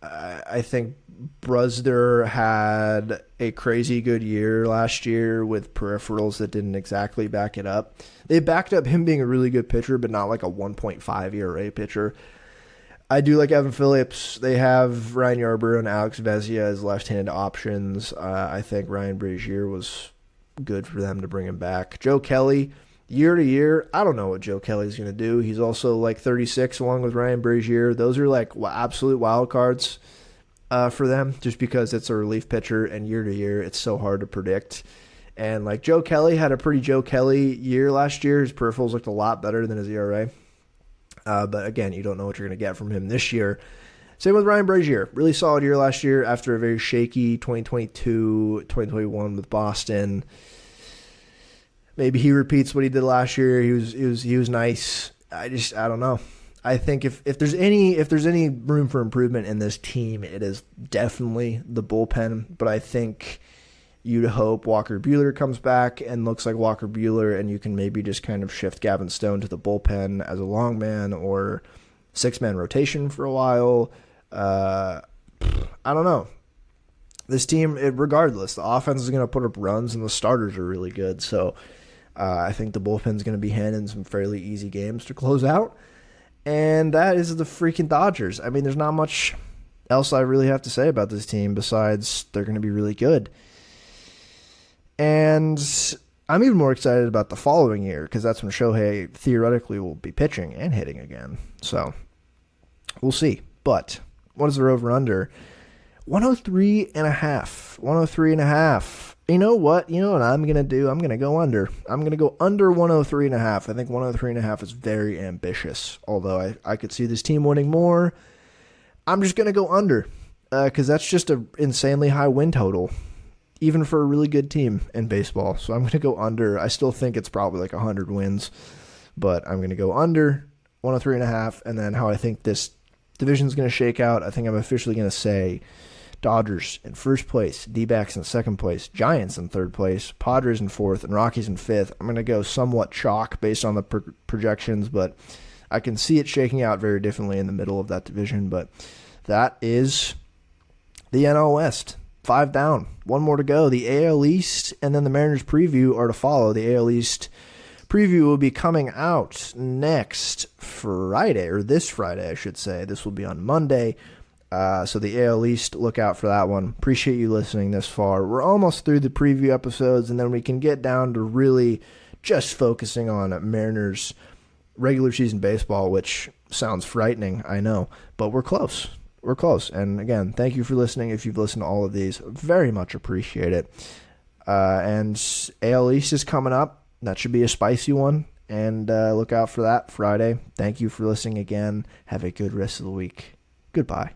I think Brusder had a crazy good year last year with peripherals that didn't exactly back it up. They backed up him being a really good pitcher, but not like a 1.5 ERA pitcher. I do like Evan Phillips. They have Ryan Yarbrough and Alex Vesia as left-handed options. I think Ryan Brazier was good for them to bring him back. Joe Kelly, year to year, I don't know what Joe Kelly's going to do. He's also like 36 along with Ryan Brazier. Those are like absolute wild cards for them just because it's a relief pitcher, and year to year it's so hard to predict. And like Joe Kelly had a pretty Joe Kelly year last year. His peripherals looked a lot better than his ERA. But again, you don't know what you're going to get from him this year. Same with Ryan Brazier. Really solid year last year after a very shaky 2022, 2021 with Boston. Maybe he repeats what he did last year. He was nice. I don't know. I think if there's any room for improvement in this team, it is definitely the bullpen. But I think you'd hope Walker Buehler comes back and looks like Walker Buehler, and you can maybe just kind of shift Gavin Stone to the bullpen as a long man or six-man rotation for a while. I don't know. This team, regardless, the offense is going to put up runs, and the starters are really good. So I think the bullpen is going to be handing some fairly easy games to close out. And that is the freaking Dodgers. I mean, there's not much else I really have to say about this team besides they're going to be really good. And I'm even more excited about the following year because that's when Shohei theoretically will be pitching and hitting again. So we'll see. But what is their over-under? 103.5. 103.5. You know what? You know what I'm going to do? I'm going to go under. I'm going to go under 103.5. I think 103.5 is very ambitious, although I could see this team winning more. I'm just going to go under because that's just an insanely high win total, even for a really good team in baseball. So I'm going to go under. I still think it's probably like 100 wins, but I'm going to go under 103.5. And then how I think this division is going to shake out, I think I'm officially going to say Dodgers in first place, DBacks in second place, Giants in third place, Padres in fourth, and Rockies in fifth. I'm going to go somewhat chalk based on the projections, but I can see it shaking out very differently in the middle of that division. But that is the NL West. 5 down, 1 more to go. The AL East and then the Mariners preview are to follow. The AL East preview will be coming out next Friday, or this Friday, I should say. This will be on Monday. So the AL East, look out for that one. Appreciate you listening this far. We're almost through the preview episodes, and then we can get down to really just focusing on Mariners regular season baseball, which sounds frightening, I know, but we're close. We're close. And again, thank you for listening. If you've listened to all of these, very much appreciate it. And AL East is coming up. That should be a spicy one. And look out for that Friday. Thank you for listening again. Have a good rest of the week. Goodbye.